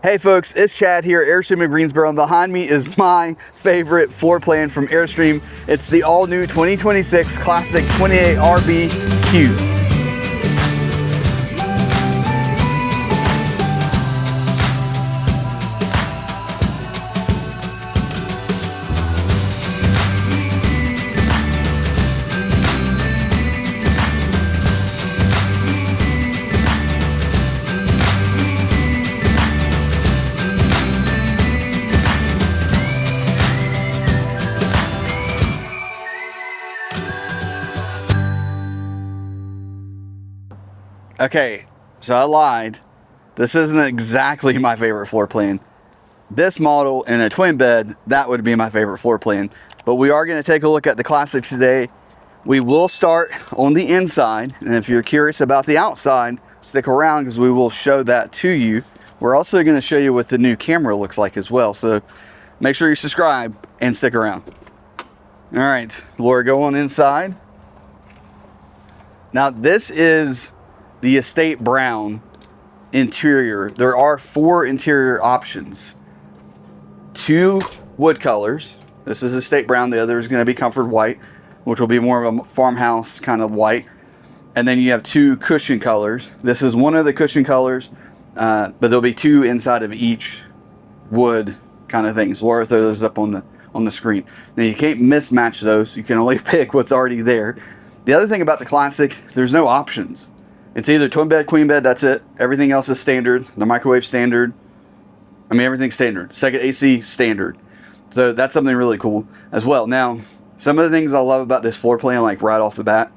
Hey folks, it's Chad here, Airstream in Greensboro, and behind me is my favorite floor plan from Airstream. It's the all-new 2026 Classic 28RB Q. Okay, so I lied. This isn't exactly my favorite floor plan. This model in a twin bed, that would be my favorite floor plan. But we are going to take a look at the Classic today. We will start on the inside, and if you're curious about the outside, stick around because we will show that to you. We're also going to show you what the new camera looks like as well. So make sure you subscribe and stick around. All right, Laura, go on inside. Now this is the estate brown interior. There are 4 interior options. 2 wood colors. This is estate brown. The other is going to be comfort white, which will be more of a farmhouse kind of white. And then you have 2 cushion colors. This is one of the cushion colors, but there'll be 2 inside of each wood kind of things. Laura throw those up on the screen. Now you can't mismatch those. You can only pick what's already there. The other thing about the Classic, there's no options. It's either twin bed, queen bed, that's it. Everything else is standard. The microwave standard. I mean, everything's standard. Second AC standard. So that's something really cool as well. Now, some of the things I love about this floor plan, like right off the bat,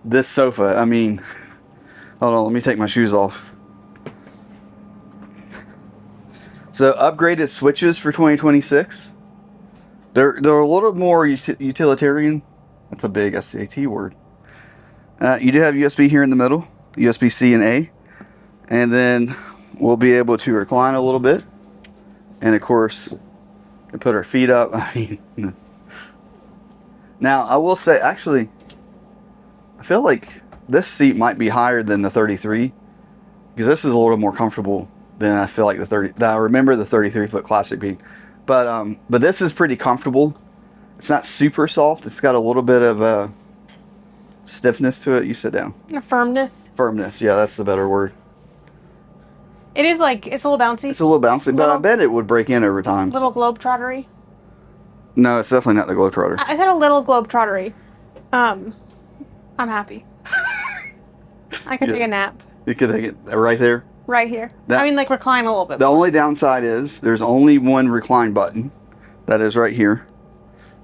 this sofa, I mean, hold on, let me take my shoes off. So upgraded switches for 2026. They're a little more utilitarian. That's a big SAT word. You do have USB here in the middle, USB-C and A, and then we'll be able to recline a little bit, and of course, can put our feet up. I mean, now I will say, actually, I feel like this seat might be higher than the 33, because this is a little more comfortable than I feel like the 30. I remember the 33-foot Classic being, but this is pretty comfortable. It's not super soft. It's got a little bit of stiffness to it. You sit down. A firmness. Firmness, yeah, that's the better word. It is like, it's a little bouncy. It's a little bouncy, but I bet it would break in over time. Little globetrottery. No, it's definitely not the Globetrotter. I said a little globetrottery. I'm happy. I could take a nap. You could take it right there? Right here. I mean, like recline a little bit. The only downside is there's only one recline button. That is right here.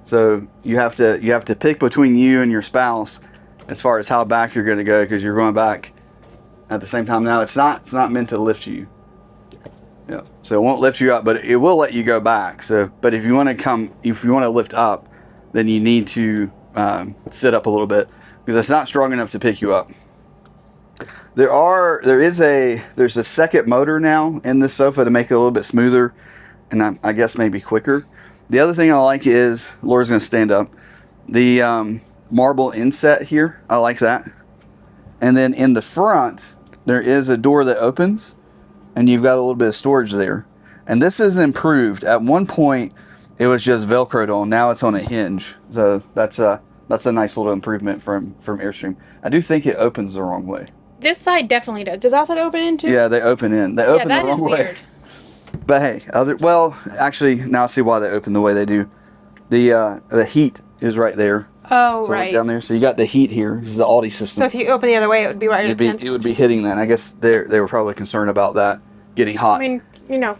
So you have to pick between you and your spouse as far as how back you're going to go, because you're going back at the same time. Now it's not meant to lift you. Yeah. So it won't lift you up, but it will let you go back. So, but if you want to lift up, then you need to sit up a little bit, because it's not strong enough to pick you up. There's a second motor now in this sofa to make it a little bit smoother, and I guess maybe quicker. The other thing I like is, Laura's going to stand up, the marble inset here. I like that. And then in the front, there is a door that opens, and you've got a little bit of storage there. And this is improved. At one point, it was just Velcroed on. Now it's on a hinge. So that's a nice little improvement from Airstream. I do think it opens the wrong way. This side definitely does. Does that side open in too? Yeah, they open in. They open the wrong way. Weird. But hey, actually, now I see why they open the way they do. The heat is right there. Oh, so right. Down there. So you got the heat here. This is the Aldi system. So if you open the other way, it would be right against. It would be hitting that. And I guess they were probably concerned about that getting hot. I mean,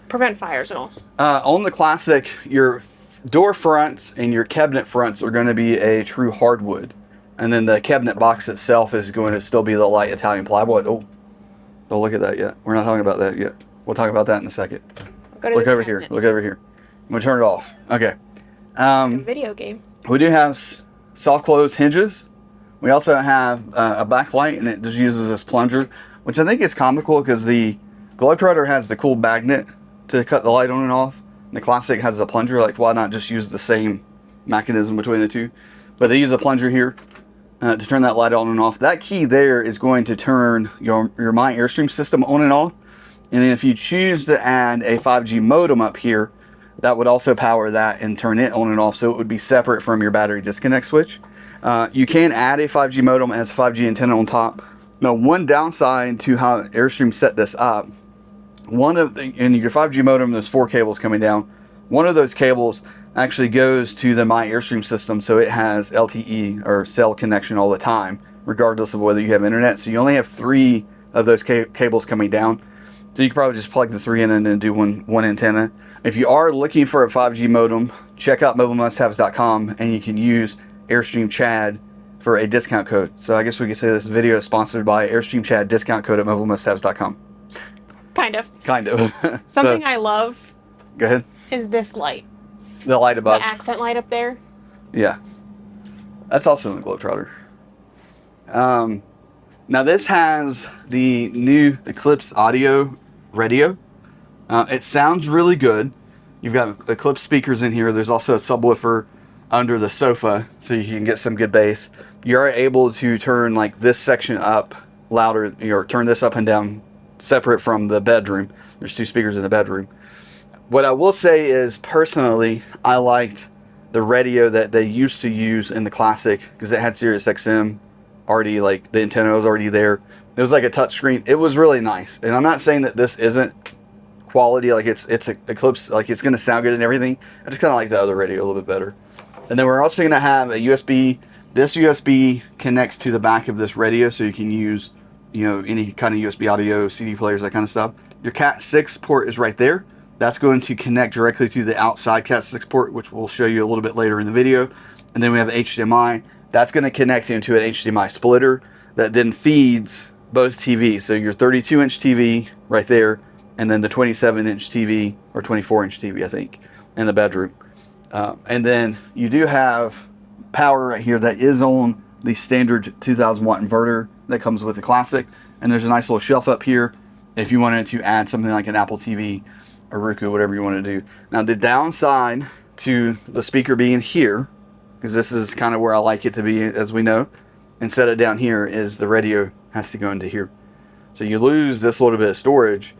prevent fires and all. On the Classic, your door fronts and your cabinet fronts are going to be a true hardwood. And then the cabinet box itself is going to still be the light Italian plywood. Oh, don't look at that yet. We're not talking about that yet. We'll talk about that in a second. Look over here. Look over here. I'm going to turn it off. Okay. Like a video game. We do have soft close hinges. We also have a backlight, and it just uses this plunger, which I think is comical because the Globetrotter has the cool magnet to cut the light on and off. And the Classic has a plunger. Like, why not just use the same mechanism between the two? But they use a plunger here to turn that light on and off. That key there is going to turn your My Airstream system on and off. And then if you choose to add a 5G modem up here, that would also power that and turn it on and off, so it would be separate from your battery disconnect switch. You can add a 5G modem as a 5G antenna on top. Now, one downside to how Airstream set this up, in your 5G modem, there's 4 cables coming down. One of those cables actually goes to the My Airstream system, so it has LTE or cell connection all the time, regardless of whether you have internet. So you only have 3 of those cables coming down. So you can probably just plug the 3 in and then do one antenna. If you are looking for a 5G modem, check out mobilemustaves.com and you can use Airstream Chad for a discount code. So I guess we could say this video is sponsored by Airstream Chad discount code at mobilemustaves.com. Kind of. So, Something I love go ahead. is this light. The light above. The accent light up there. Yeah. That's also in the Globetrotter. Now this has the new Eclipse audio radio. It sounds really good. You've got Eclipse speakers in here. There's also a subwoofer under the sofa, so you can get some good bass. You're able to turn like this section up louder, or turn this up and down separate from the bedroom. There's 2 speakers in the bedroom. What I will say is, personally, I liked the radio that they used to use in the Classic, because it had Sirius XM already, like the antenna was already there. It was like a touch screen. It was really nice. And I'm not saying that this isn't quality, like it's a Eclipse, like it's going to sound good and everything. I just kind of like the other radio a little bit better. And then we're also going to have a USB. This USB connects to the back of this radio, so you can use, any kind of USB audio, CD players, that kind of stuff. Your Cat 6 port is right there. That's going to connect directly to the outside Cat 6 port, which we'll show you a little bit later in the video. And then we have HDMI. That's going to connect into an HDMI splitter that then feeds both TVs. So your 32-inch TV right there, and then the 27-inch TV, or 24-inch TV, I think, in the bedroom. And then you do have power right here that is on the standard 2,000 watt inverter that comes with the Classic. And there's a nice little shelf up here if you wanted to add something like an Apple TV or Roku, whatever you want to do. Now, the downside to the speaker being here, because this is kind of where I like it to be, as we know, instead of down here, is the radio has to go into here. So you lose this little bit of storage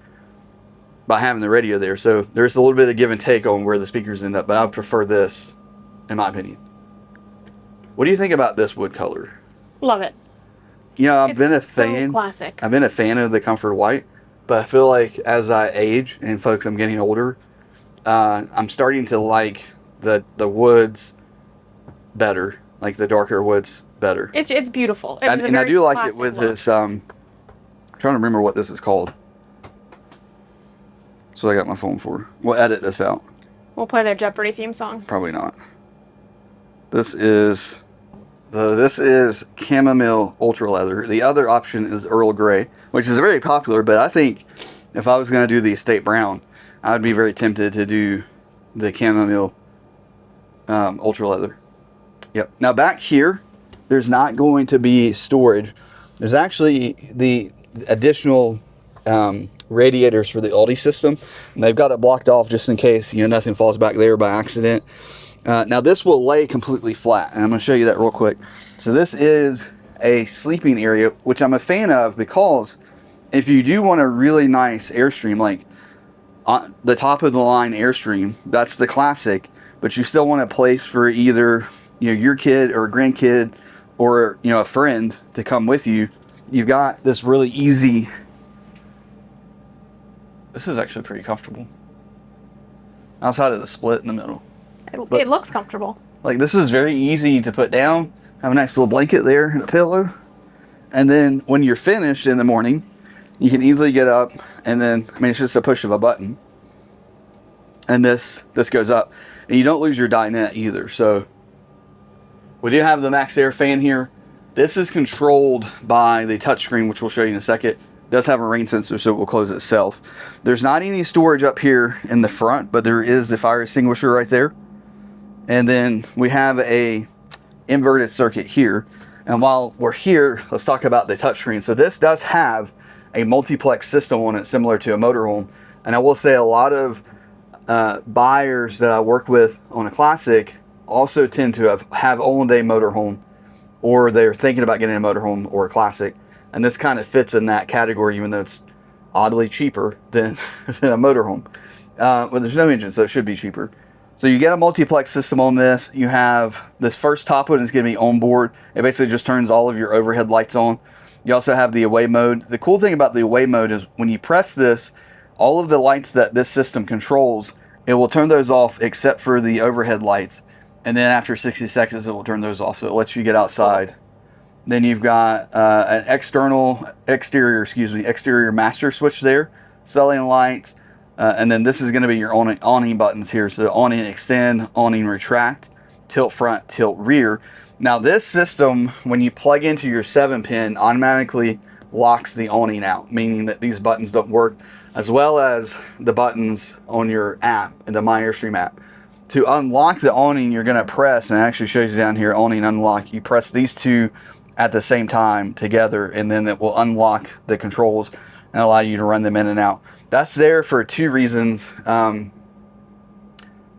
by having the radio there. So there's a little bit of give and take on where the speakers end up, but I would prefer this, in my opinion. What do you think about this wood color? Love it. I've been a fan. So classic. I've been a fan of the Comfort White, but I feel like as I age, and folks, I'm getting older, I'm starting to like the woods better, like the darker woods better. It's beautiful. And I do like it with this. I'm trying to remember what this is called. That's what I got my phone for. We'll edit this out. We'll play their Jeopardy theme song. Probably not. This is chamomile ultra leather. The other option is Earl Grey, which is very popular, but I think if I was going to do the estate brown, I would be very tempted to do the chamomile ultra leather. Yep. Now back here, there's not going to be storage. There's actually the additional radiators for the Aldi system, and they've got it blocked off just in case nothing falls back there by accident. Now this will lay completely flat, and I'm going to show you that real quick. So this is a sleeping area, which I'm a fan of, because if you do want a really nice Airstream, like the top of the line Airstream, that's the Classic, but you still want a place for either your kid or a grandkid or a friend to come with you. You've got this really easy. This is actually pretty comfortable. Outside of the split in the middle. It looks comfortable. Like, this is very easy to put down. Have a nice little blanket there and a pillow. And then when you're finished in the morning, you can easily get up, and then, it's just a push of a button. And this goes up. And you don't lose your dinette either. So we do have the Max Air fan here. This is controlled by the touchscreen, which we'll show you in a second. It does have a rain sensor, so it will close itself. There's not any storage up here in the front, but there is the fire extinguisher right there. And then we have a inverted circuit here. And while we're here, let's talk about the touchscreen. So this does have a multiplex system on it, similar to a motorhome. And I will say a lot of buyers that I work with on a Classic also tend to have owned a motorhome, or they're thinking about getting a motorhome or a Classic. And this kind of fits in that category, even though it's oddly cheaper than, than a motorhome. But there's no engine, so it should be cheaper. So you get a multiplex system on this. You have this first top one is going to be on board. It basically just turns all of your overhead lights on. You also have the away mode. The cool thing about the away mode is when you press this, all of the lights that this system controls, it will turn those off except for the overhead lights. And then after 60 seconds, it will turn those off. So it lets you get outside. Then you've got an exterior master switch there, selling lights. And then this is going to be your awning buttons here. So awning extend, awning retract, tilt front, tilt rear. Now this system, when you plug into your 7-pin, automatically locks the awning out, meaning that these buttons don't work, as well as the buttons on your app, in the My Airstream app. To unlock the awning, you're going to press, and it actually shows you down here, awning unlock. You press these two at the same time together, and then it will unlock the controls and allow you to run them in and out. That's there for two reasons.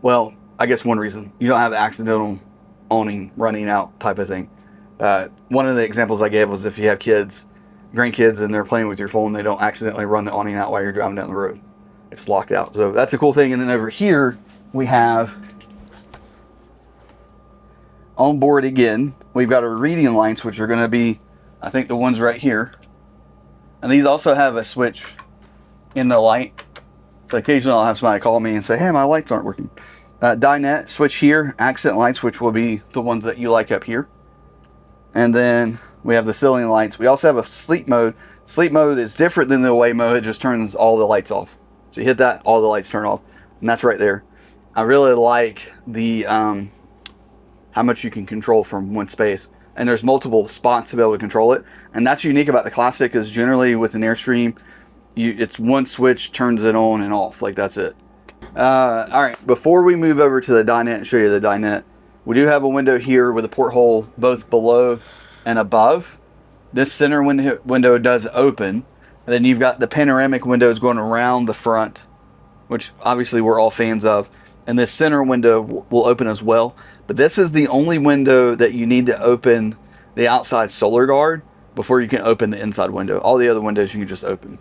Well, I guess one reason. You don't have accidental awning running out type of thing. One of the examples I gave was if you have kids, grandkids, and they're playing with your phone, they don't accidentally run the awning out while you're driving down the road. It's locked out. So that's a cool thing. And then over here, we have on board again, we've got our reading lights, which are going to be, I think, the ones right here. And these also have a switch in the light. So occasionally I'll have somebody call me and say, hey, my lights aren't working. Dinette switch here, accent lights, which will be the ones that you like up here. And then we have the ceiling lights. We also have a sleep mode. Sleep mode is different than the away mode. It just turns all the lights off. So you hit that, all the lights turn off. And that's right there. I really like the how much you can control from one space. And there's multiple spots to be able to control it. And that's unique about the Classic, is generally with an Airstream, it's one switch turns it on and off. Like, that's it. All right, before we move over to the dinette and show you the dinette, we do have a window here with a porthole both below and above. This center window does open. And then you've got the panoramic windows going around the front, which obviously we're all fans of. And this center window will open as well. But this is the only window that you need to open the outside solar guard before you can open the inside window. All the other windows you can just open.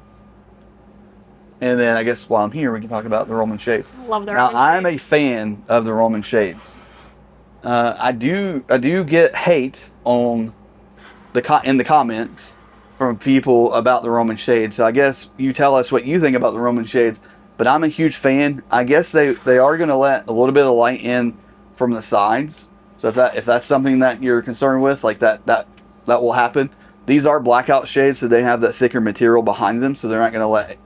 And then I guess while I'm here, we can talk about the Roman shades. I love the Now, Roman I'm shade. a fan of the Roman shades. I do get hate on in the comments from people about the Roman shades. So I guess you tell us what you think about the Roman shades. But I'm a huge fan. I guess they are going to let a little bit of light in from the sides. So if that's something that you're concerned with, like that will happen. These are blackout shades, so they have that thicker material behind them, so they're not going to let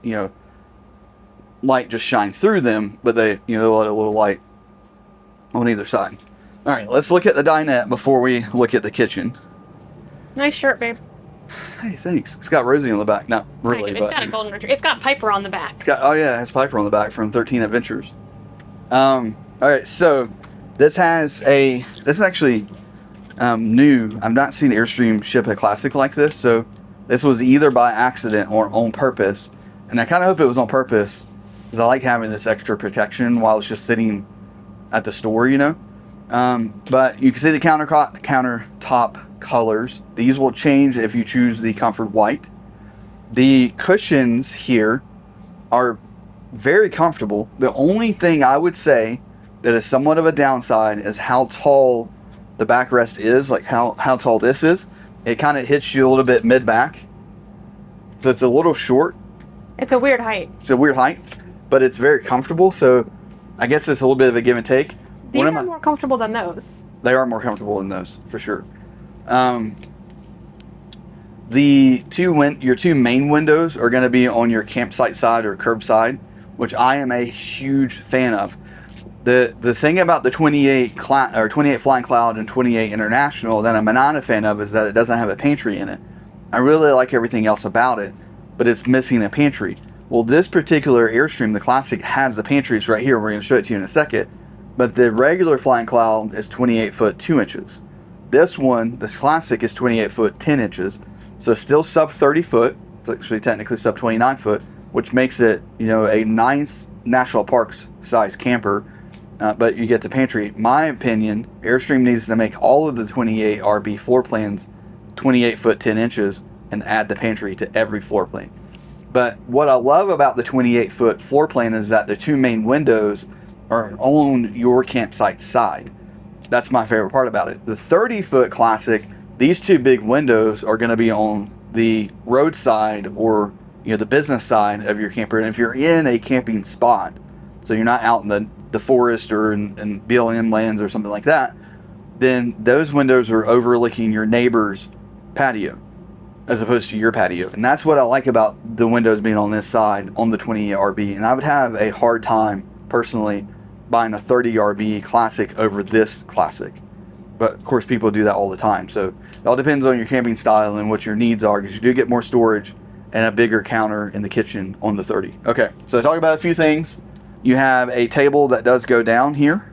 light just shine through them, but they they'll let a little light on either side. All right, let's look at the dinette before we look at the kitchen. Nice shirt, babe. Hey, thanks. It's got Rosie on the back. Not really, It's but got a golden retriever. It's got Piper on the back. it's got, oh yeah, it has Piper on the back from 13 Adventures. All right, so this is actually new. I've not seen Airstream ship a Classic like this, so this was either by accident or on purpose. And I kind of hope it was on purpose, because I like having this extra protection while it's just sitting at the store, But you can see the countertop colors. These will change if you choose the Comfort White. The cushions here are very comfortable. The only thing I would say that is somewhat of a downside is how tall the backrest is, like how tall this is. It kind of hits you a little bit mid-back. So it's a little short. It's a weird height. It's a weird height, but it's very comfortable. So I guess it's a little bit of a give and take. These are more comfortable than those. They are more comfortable than those, for sure. Your two main windows are going to be on your campsite side or curbside, which I am a huge fan of. The thing about the 28 Flying Cloud and 28 International that I'm not a fan of is that it doesn't have a pantry in it. I really like everything else about it, but it's missing a pantry. Well, this particular Airstream, the Classic, has the pantries right here. We're going to show it to you in a second. But the regular Flying Cloud is 28 foot 2 inches. This Classic, is 28 foot 10 inches. So still sub 30 foot. It's actually technically sub 29 foot, which makes it, a nice national parks size camper. But you get the pantry. My opinion, Airstream needs to make all of the 28 RB floor plans 28 foot 10 inches and add the pantry to every floor plan. But what I love about the 28-foot floor plan is that the two main windows are on your campsite side. That's my favorite part about it. The 30-foot Classic, these two big windows are going to be on the roadside or the business side of your camper. And if you're in a camping spot, so you're not out in the forest or in BLM lands or something like that, then those windows are overlooking your neighbor's patio as opposed to your patio. And that's what I like about the windows being on this side on the 28 RB. And I would have a hard time personally buying a 30 RB Classic over this Classic. But of course people do that all the time. So it all depends on your camping style and what your needs are, because you do get more storage and a bigger counter in the kitchen on the 30. Okay, so talk about a few things. You have a table that does go down here.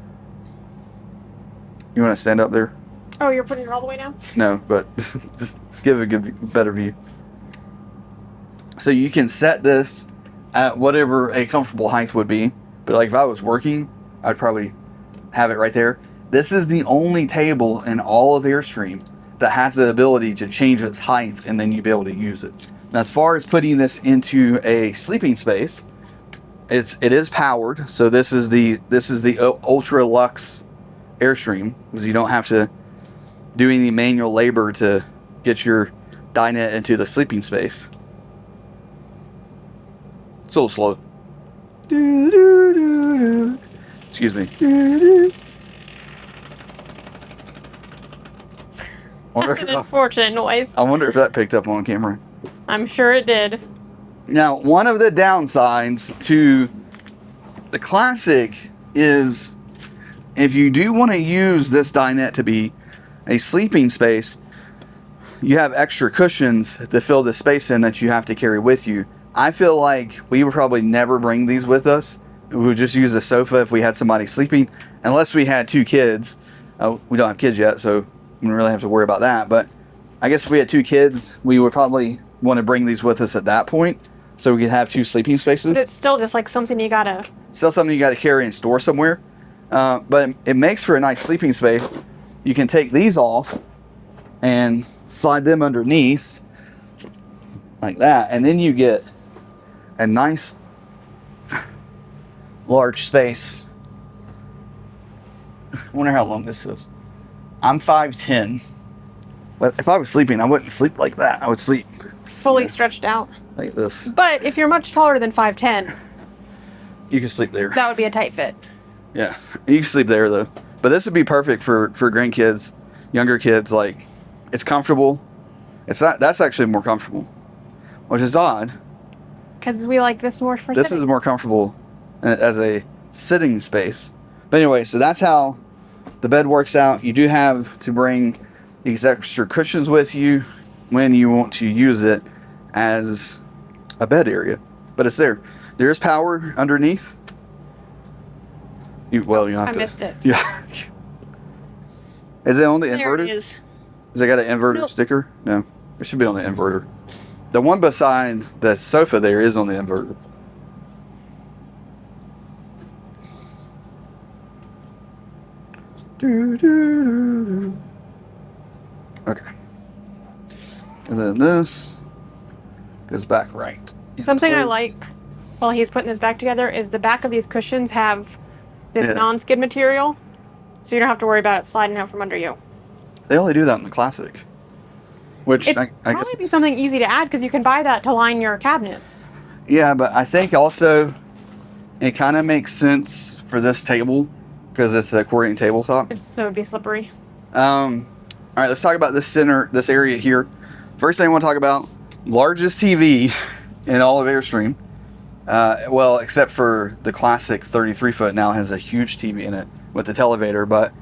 You want to stand up there? Oh, you're putting it all the way down? No, but just give a better view. So you can set this at whatever a comfortable height would be. But like if I was working, I'd probably have it right there. This is the only table in all of Airstream that has the ability to change its height and then you'd be able to use it. Now, as far as putting this into a sleeping space, it is powered. So this is the Ultra Luxe Airstream, because you don't have to do any manual labor to get your dinette into the sleeping space. It's a little slow. Excuse me. That's an unfortunate noise. I wonder if that picked up on camera. I'm sure it did. Now, one of the downsides to the Classic is if you do want to use this dinette to be a sleeping space, you have extra cushions to fill the space in that you have to carry with you. I feel like we would probably never bring these with us. We would just use the sofa if we had somebody sleeping, unless we had two kids. We don't have kids yet, so we don't really have to worry about that. But I guess if we had two kids, we would probably want to bring these with us at that point, so we could have two sleeping spaces. But it's still just like something you gotta... Still something you gotta carry and store somewhere. But it makes for a nice sleeping space. You can take these off and slide them underneath like that, and then you get a nice large space. I wonder how long this is. I'm 5'10", but if I was sleeping, I wouldn't sleep like that. I would sleep fully stretched out like this. But if you're much taller than 5'10", you can sleep there. that would be a tight fit. Yeah, you can sleep there though. But this would be perfect for grandkids, younger kids. Like, it's comfortable. It's not. That's actually more comfortable, which is odd. Because we like this more for This sitting. is more comfortable as a sitting space. But anyway, so that's how the bed works out. You do have to bring these extra cushions with you when you want to use it as a bed area. But it's there. There's power underneath. You don't have I to. missed it. Yeah. Is it on the There inverter? it is. Has it got an inverter Nope. sticker? No. It should be on the inverter. The one beside the sofa there is on the inverter. Okay. And then this goes back right. Something I Place. like while he's putting this back together is the back of these cushions have this Yeah. non-skid material, so you don't have to worry about it sliding out from under you. They only do that in the Classic. Which It'd I probably guess. be something easy to add because you can buy that to line your cabinets. Yeah, but I think also it kind of makes sense for this table because it's a Korean tabletop. So it'd be slippery. All right, let's talk about this area here. First thing I want to talk about, largest TV in all of Airstream. Well, except for the Classic 33-foot now has a huge TV in it with the televator, but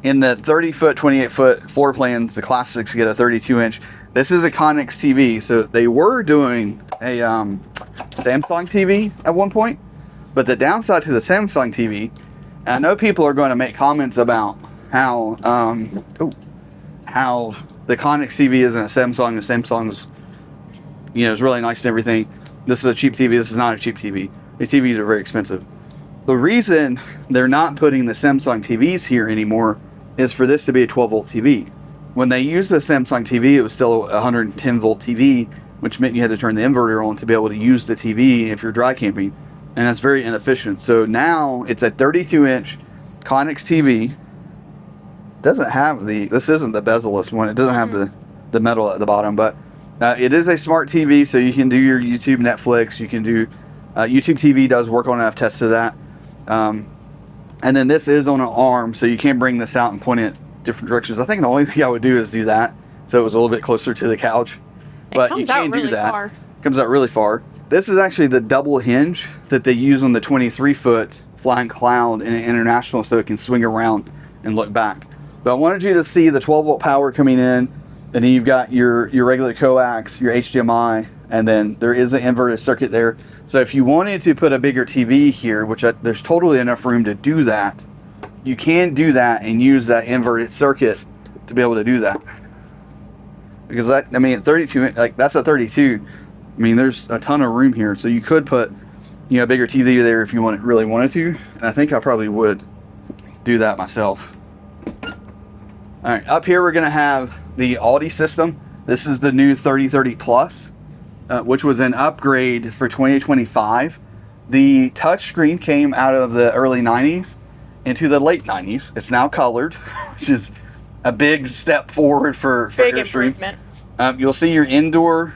in the 30-foot, 28-foot floor plans, the Classics get a 32-inch. This is a Connex TV, so they were doing a Samsung TV at one point, but the downside to the Samsung TV, I know people are going to make comments about how the Connex TV isn't a Samsung. The Samsung's, is really nice and everything. This is a cheap TV. This is not a cheap TV. These TVs are very expensive. The reason they're not putting the Samsung TVs here anymore is for this to be a 12-volt TV. When they used the Samsung TV, it was still a 110-volt TV which meant you had to turn the inverter on to be able to use the TV if you're dry camping, and that's very inefficient. So now it's a 32-inch Connex TV. Doesn't have this isn't the bezel-less one. It doesn't have the metal at the bottom, but it is a smart TV, so you can do your YouTube, Netflix. You can do YouTube TV does work on it. I've tested that. And then this is on an arm, so you can bring this out and point it different directions. I think the only thing I would do is do that, so it was a little bit closer to the couch. But you can do that. Far. It comes out really far. This is actually the double hinge that they use on the 23-foot Flying Cloud in an International, so it can swing around and look back. But I wanted you to see the 12-volt power coming in, and then you've got your regular coax, your HDMI, and then there is an inverted circuit there. So if you wanted to put a bigger TV here, which there's totally enough room to do that, you can do that and use that inverted circuit to be able to do that. Because that, I mean, at 32, like that's a 32. I mean, there's a ton of room here, so you could put, a bigger TV there if you really wanted to. And I think I probably would do that myself. All right, up here we're gonna have the Audi system. This is the new 3030 Plus, which was an upgrade for 2025. The touchscreen came out of the early 90s into the late 90s. It's now colored, which is a big step forward for big Airstream. Improvement. You'll see your indoor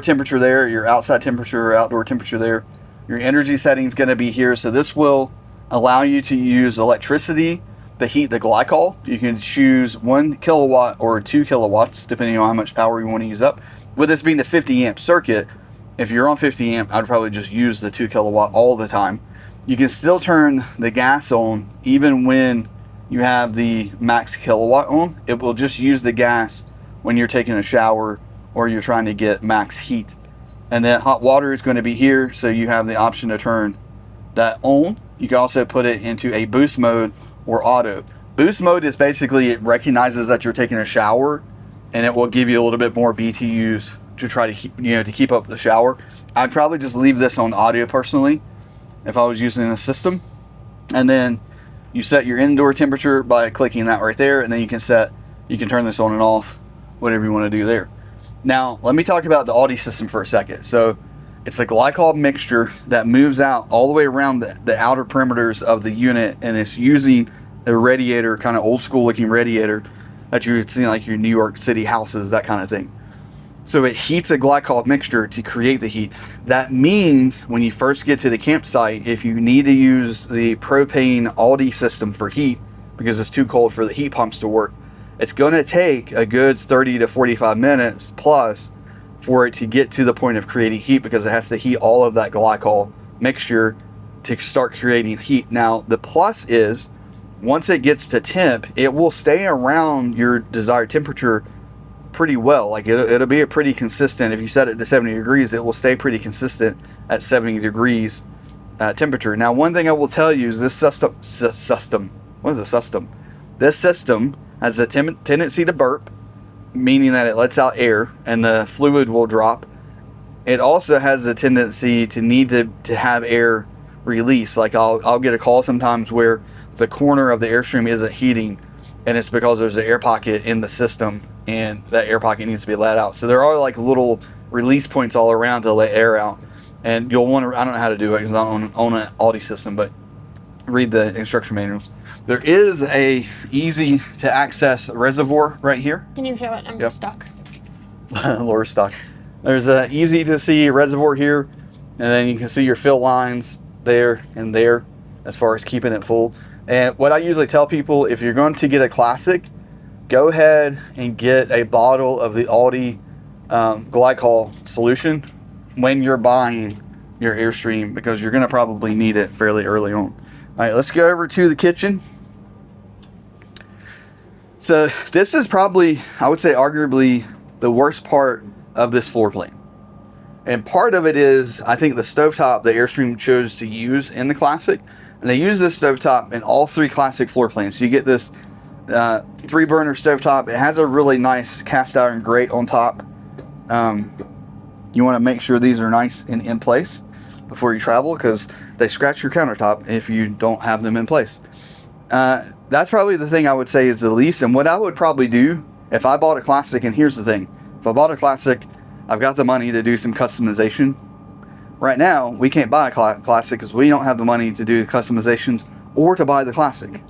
temperature there, your outside temperature or outdoor temperature there. Your energy setting is going to be here, so this will allow you to use electricity to heat the glycol. You can choose 1 kilowatt or 2 kilowatts depending on how much power you want to use up. With this being the 50 amp circuit, if you're on 50 amp, I'd probably just use the 2 kilowatt all the time. You can still turn the gas on even when you have the max kilowatt on. It will just use the gas when you're taking a shower or you're trying to get max heat. And then hot water is going to be here, so you have the option to turn that on. You can also put it into a boost mode or auto. Boost mode is basically, it recognizes that you're taking a shower and it will give you a little bit more BTUs to try to keep up the shower. I'd probably just leave this on audio personally if I was using a system. And then you set your indoor temperature by clicking that right there, and then you can turn this on and off, whatever you want to do there. Now, let me talk about the Audi system for a second. So it's a glycol mixture that moves out all the way around the outer perimeters of the unit, and it's using a radiator, kind of old school looking radiator that you would see like your New York City houses, that kind of thing. So it heats a glycol mixture to create the heat. That means when you first get to the campsite, if you need to use the propane Audi system for heat because it's too cold for the heat pumps to work, it's going to take a good 30 to 45 minutes plus for it to get to the point of creating heat, because it has to heat all of that glycol mixture to start creating heat. Now, the plus is once it gets to temp, it will stay around your desired temperature pretty well. Like it'll be a pretty consistent. If you set it to 70 degrees, it will stay pretty consistent at 70 degrees temperature. Now, one thing I will tell you is this system. What is a system? This system has a tendency to burp, meaning that it lets out air and the fluid will drop. It also has a tendency to need to have air release. Like I'll get a call sometimes where the corner of the Airstream isn't heating, and it's because there's an air pocket in the system and that air pocket needs to be let out. So there are like little release points all around to let air out, and you'll want to, I don't know how to do it because I'm not on an Audi system, but read the instruction manuals. There is a easy to access reservoir right here. Can you show it? I'm stuck. Laura's stuck. There's a easy to see reservoir here, and then you can see your fill lines there and there as far as keeping it full. And what I usually tell people, if you're going to get a Classic, go ahead and get a bottle of the Audi glycol solution when you're buying your Airstream, because you're going to probably need it fairly early on. All right, let's go over to the kitchen. So this is probably, I would say, arguably the worst part of this floor plan. And part of it is, I think, the stovetop the Airstream chose to use in the Classic. And they use this stovetop in all 3 Classic floor plans. So you get this 3-burner stovetop. It has a really nice cast iron grate on top. You want to make sure these are nice and in place before you travel, because they scratch your countertop if you don't have them in place. That's probably the thing I would say is the least. And what I would probably do if I bought a Classic, and here's the thing, if I bought a Classic, I've got the money to do some customization. Right now, we can't buy a classic because we don't have the money to do the customizations or to buy the classic.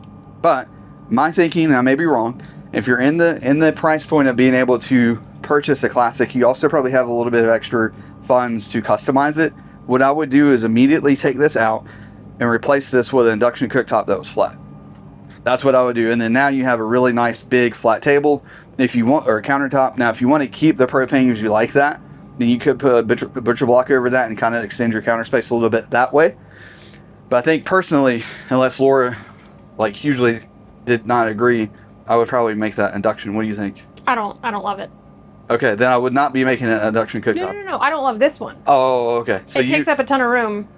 But my thinking, and I may be wrong, if you're in the price point of being able to purchase a classic, you also probably have a little bit of extra funds to customize it. What I would do is immediately take this out and replace this with an induction cooktop that was flat. That's what I would do. And then now you have a really nice big flat table if you want, or a countertop. Now if you want to keep the propane as you like that, then you could put a butcher block over that and kind of extend your counter space a little bit that way. But I think personally, unless Laura like hugely did not agree, I would probably make that induction. What do you think? I don't love it. Okay, then I would not be making an induction cooktop. No. I don't love this one. Oh, okay. So it takes up a ton of room.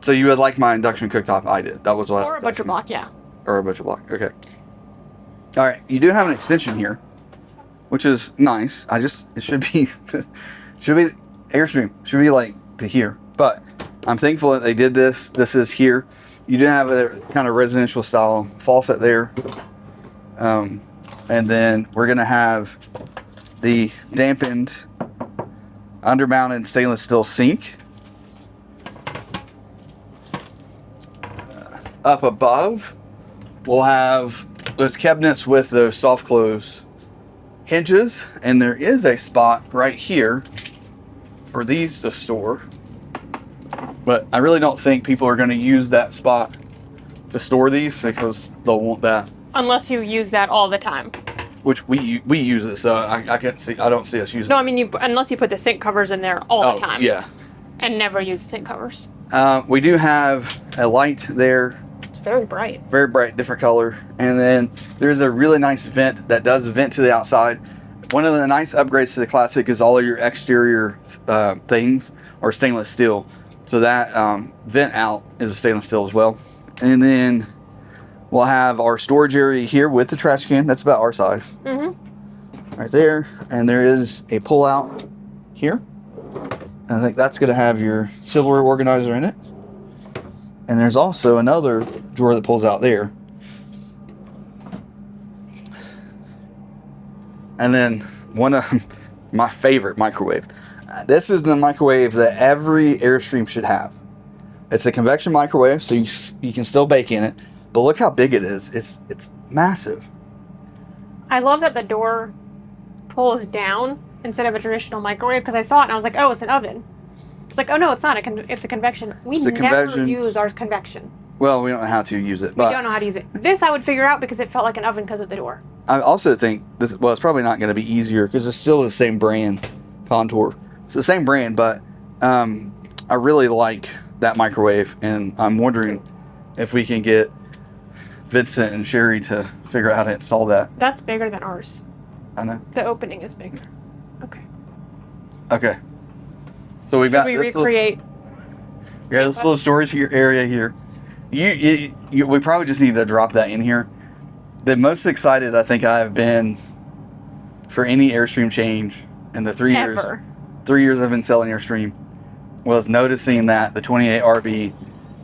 So you would like my induction cooktop? I did. That was what. Or a butcher block, yeah. Or a butcher block. Okay. All right. You do have an extension here, which is nice. It should be Airstream. Should be like to here. But I'm thankful that they did this. This is here. You do have a kind of residential style faucet there. And then we're gonna have the dampened undermounted stainless steel sink. Up above, we'll have those cabinets with those soft close hinges, and there is a spot right here for these to store. But I really don't think people are going to use that spot to store these because they'll want that. Unless you use that all the time. Which we use it, so I don't see us using. No, I mean unless you put the sink covers in there all the time. Yeah. And never use the sink covers. We do have a light there. It's very bright. Very bright, different color. And then there's a really nice vent that does vent to the outside. One of the nice upgrades to the Classic is all of your exterior things are stainless steel. So that vent out is a stainless steel as well. And then we'll have our storage area here with the trash can. That's about our size. Mm-hmm. Right there. And there is a pull out here. And I think that's going to have your silverware organizer in it. And there's also another drawer that pulls out there. And then one of my favorite microwave. This is the microwave that every Airstream should have. It's a convection microwave, so you can still bake in it. But look how big it is. It's massive. I love that the door pulls down instead of a traditional microwave, because I saw it and I was like, oh, it's an oven. It's like, oh no, it's not. It's a convection. We never use our convection. Well, we don't know how to use it. But we don't know how to use it. This I would figure out because it felt like an oven because of the door. I also think this. Well, it's probably not going to be easier because it's still the same brand, Contour. It's the same brand, but I really like that microwave, and I'm wondering if we can get Vincent and Sherry to figure out how to install that. That's bigger than ours. I know. The opening is bigger. Okay. Okay. So we've got this recreate. This little storage area here. We probably just need to drop that in here. The most excited I think I have been for any Airstream change in the 3 years. Ever. 3 years I've been selling Airstream was noticing that the 28 RB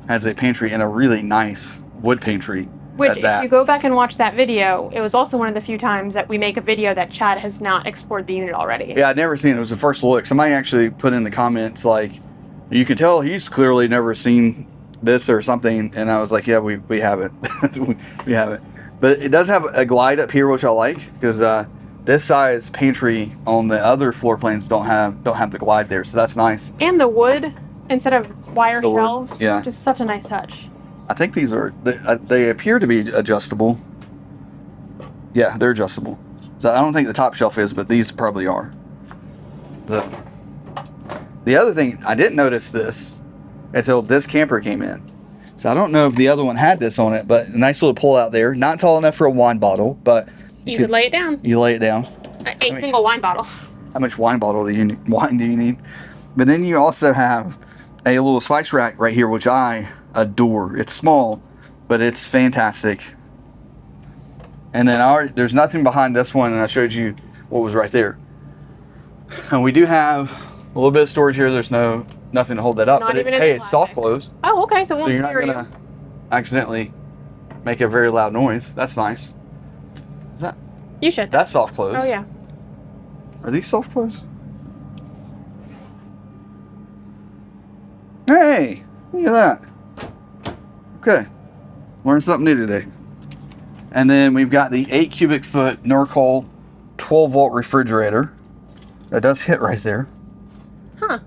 has a pantry and a really nice wood pantry. Which, if you go back and watch that video, it was also one of the few times that we make a video that Chad has not explored the unit already. Yeah, I'd never seen it. It was the first look. Somebody actually put in the comments, like, you can tell he's clearly never seen this or something. And I was like, yeah, we haven't. we haven't. But it does have a glide up here, which I like, because this size pantry on the other floor plans don't have the glide there. So that's nice. And the wood, instead of wire shelves, yeah. Just such a nice touch. I think these are, they appear to be adjustable. Yeah, they're adjustable. So I don't think the top shelf is, but these probably are. The other thing, I didn't notice this until this camper came in. So I don't know if the other one had this on it, but a nice little pull out there. Not tall enough for a wine bottle, but you could lay it down. You lay it down. A single wine bottle. How much wine do you need? But then you also have a little spice rack right here, which I adore. It's small, but it's fantastic. And then there's nothing behind this one, and I showed you what was right there. And we do have a little bit of storage here. There's nothing to hold that up. Not but even it's soft close. Oh, okay. So it won't you're scare not gonna accidentally make a very loud noise. That's nice. Is that? You should. That's soft close. Oh yeah. Are these soft close? Hey, look at that. Okay. Learned something new today. And then we've got the 8 cubic foot Norcold 12 volt refrigerator. That does hit right there. Huh.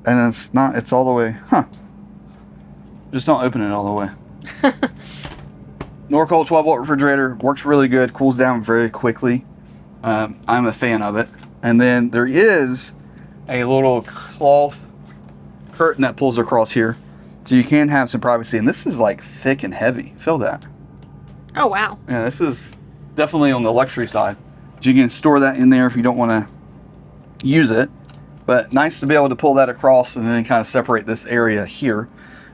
And it's all the way. Huh. Just don't open it all the way. Norcold 12 volt refrigerator works really good, cools down very quickly. I'm a fan of it. And then there is a little cloth curtain that pulls across here, so you can have some privacy. And this is like thick and heavy. Feel that? Oh wow. Yeah, this is definitely on the luxury side. But you can store that in there if you don't want to use it. But nice to be able to pull that across and then kind of separate this area here.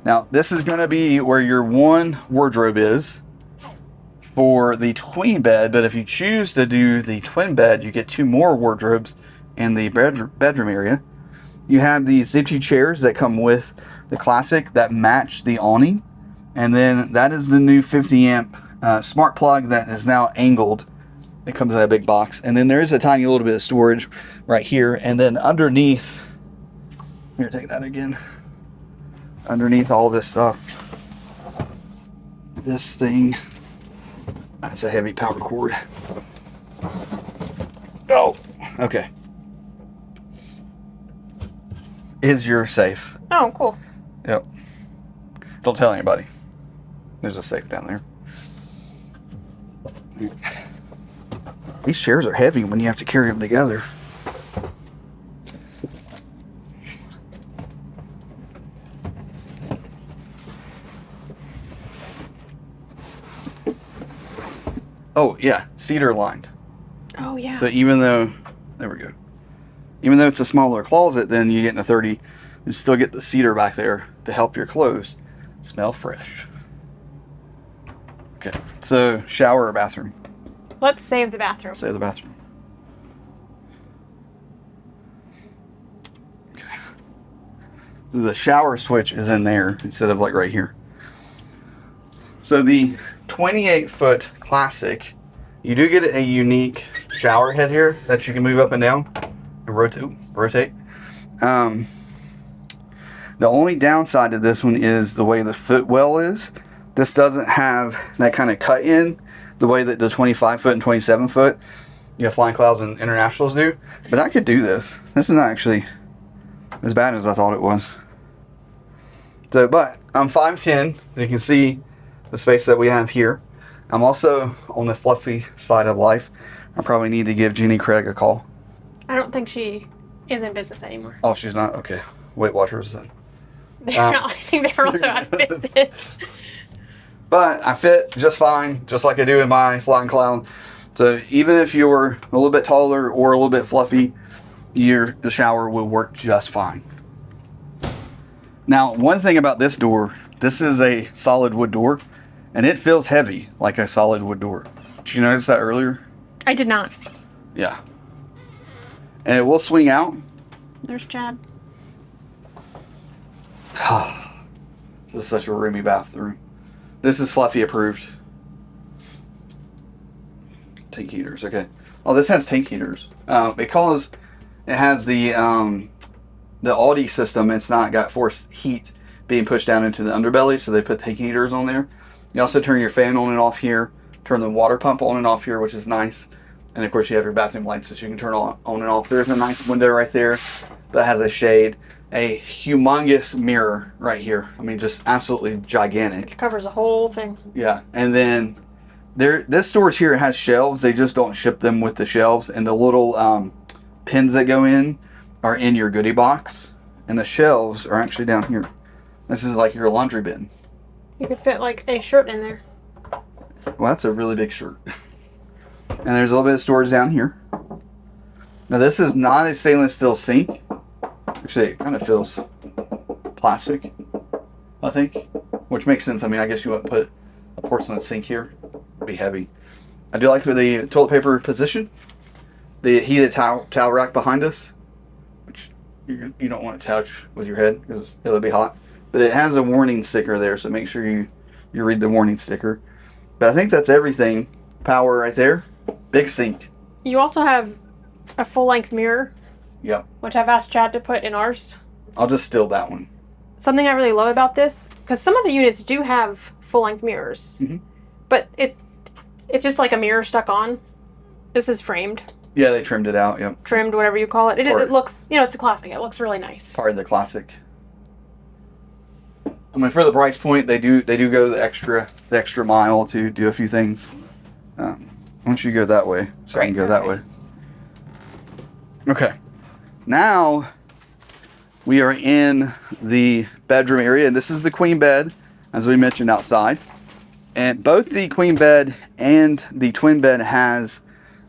Now, this is going to be where your one wardrobe is for the twin bed, but if you choose to do the twin bed, you get 2 more wardrobes in the bedroom area. You have these Zipty chairs that come with the Classic that match the awning, and then that is the new 50 amp smart plug that is now angled. It comes in a big box, and then there is a tiny little bit of storage right here, and then underneath, here, take that again. Underneath all this stuff, this thing, that's a heavy power cord. Oh, okay. Is your safe. Oh, cool. Yep. Don't tell anybody. There's a safe down there. These chairs are heavy when you have to carry them together. Oh, yeah, cedar lined. Oh, yeah. So even though, there we go. Even though it's a smaller closet than you get in a 30, you still get the cedar back there to help your clothes smell fresh. Okay, so shower or bathroom? Let's save the bathroom. Save the bathroom. Okay. The shower switch is in there instead of like right here. So the 28-foot Classic, you do get a unique shower head here that you can move up and down and rotate. The only downside to this one is the way the footwell is. This doesn't have that kind of cut in the way that the 25-foot and 27-foot Flying Clouds and Internationals do. But I could do this. This is not actually as bad as I thought it was. So, but I'm 5'10", as you can see the space that we have here. I'm also on the fluffy side of life. I probably need to give Jeannie Craig a call. I don't think she is in business anymore. Oh, she's not? Okay. Weight Watchers then. I think they're also out of business. But I fit just fine, just like I do in my Flying Cloud. So even if you're a little bit taller or a little bit fluffy, the shower will work just fine. Now, one thing about this door, this is a solid wood door, and it feels heavy like a solid wood door. Did you notice that earlier? I did not. Yeah. And it will swing out. There's Chad. This is such a roomy bathroom. This is Fluffy approved. Tank heaters, okay. Oh, this has tank heaters. Because it has the Audi system, it's not got forced heat being pushed down into the underbelly, so they put tank heaters on there. You also turn your fan on and off here, turn the water pump on and off here, which is nice. And of course you have your bathroom lights that you can turn on and off. There's a nice window right there that has a shade. A humongous mirror right here. I mean, just absolutely gigantic. It covers the whole thing. Yeah, and then this storage here has shelves. They just don't ship them with the shelves, and the little pins that go in are in your goodie box, and the shelves are actually down here. This is like your laundry bin. You could fit like a shirt in there. Well, that's a really big shirt. And there's a little bit of storage down here. Now this is not a stainless steel sink. Actually, it kind of feels plastic, I think, which makes sense. I mean, I guess you wouldn't put a porcelain sink here. It'd be heavy. I do like for the toilet paper position, the heated towel rack behind us, which you don't want to touch with your head because it'll be hot. But it has a warning sticker there, so make sure you read the warning sticker. But I think that's everything. Power right there. Big sink. You also have a full-length mirror. Yep. Which I've asked Chad to put in ours. I'll just steal that one. something I really love about this, because some of the units do have full-length mirrors, but it's just like a mirror stuck on. This is framed. Yeah, they trimmed it out. Yep. Trimmed, whatever you call it. It looks, it's a classic. It looks really nice. Part of the classic. I mean, for the price point, they do go the extra mile to do a few things. Why don't you go that way, so I can go that way. Okay. Now we are in the bedroom area, and this is the queen bed, as we mentioned outside. And both the queen bed and the twin bed has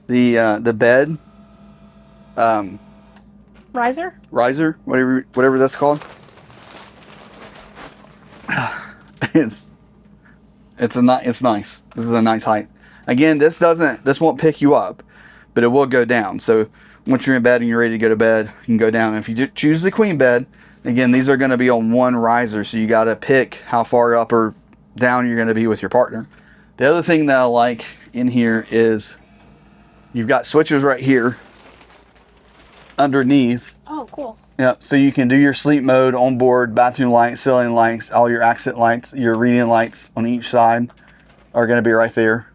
the bed riser, whatever that's called. It's nice. This is a nice height. Again, this won't pick you up, but it will go down. So once you're in bed and you're ready to go to bed, you can go down. And if you choose the queen bed, again, these are going to be on one riser, so you got to pick how far up or down you're going to be with your partner. The other thing that I like in here is you've got switches right here underneath. Oh, cool. Yeah, so you can do your sleep mode, onboard, bathroom lights, ceiling lights, all your accent lights, your reading lights on each side are going to be right there.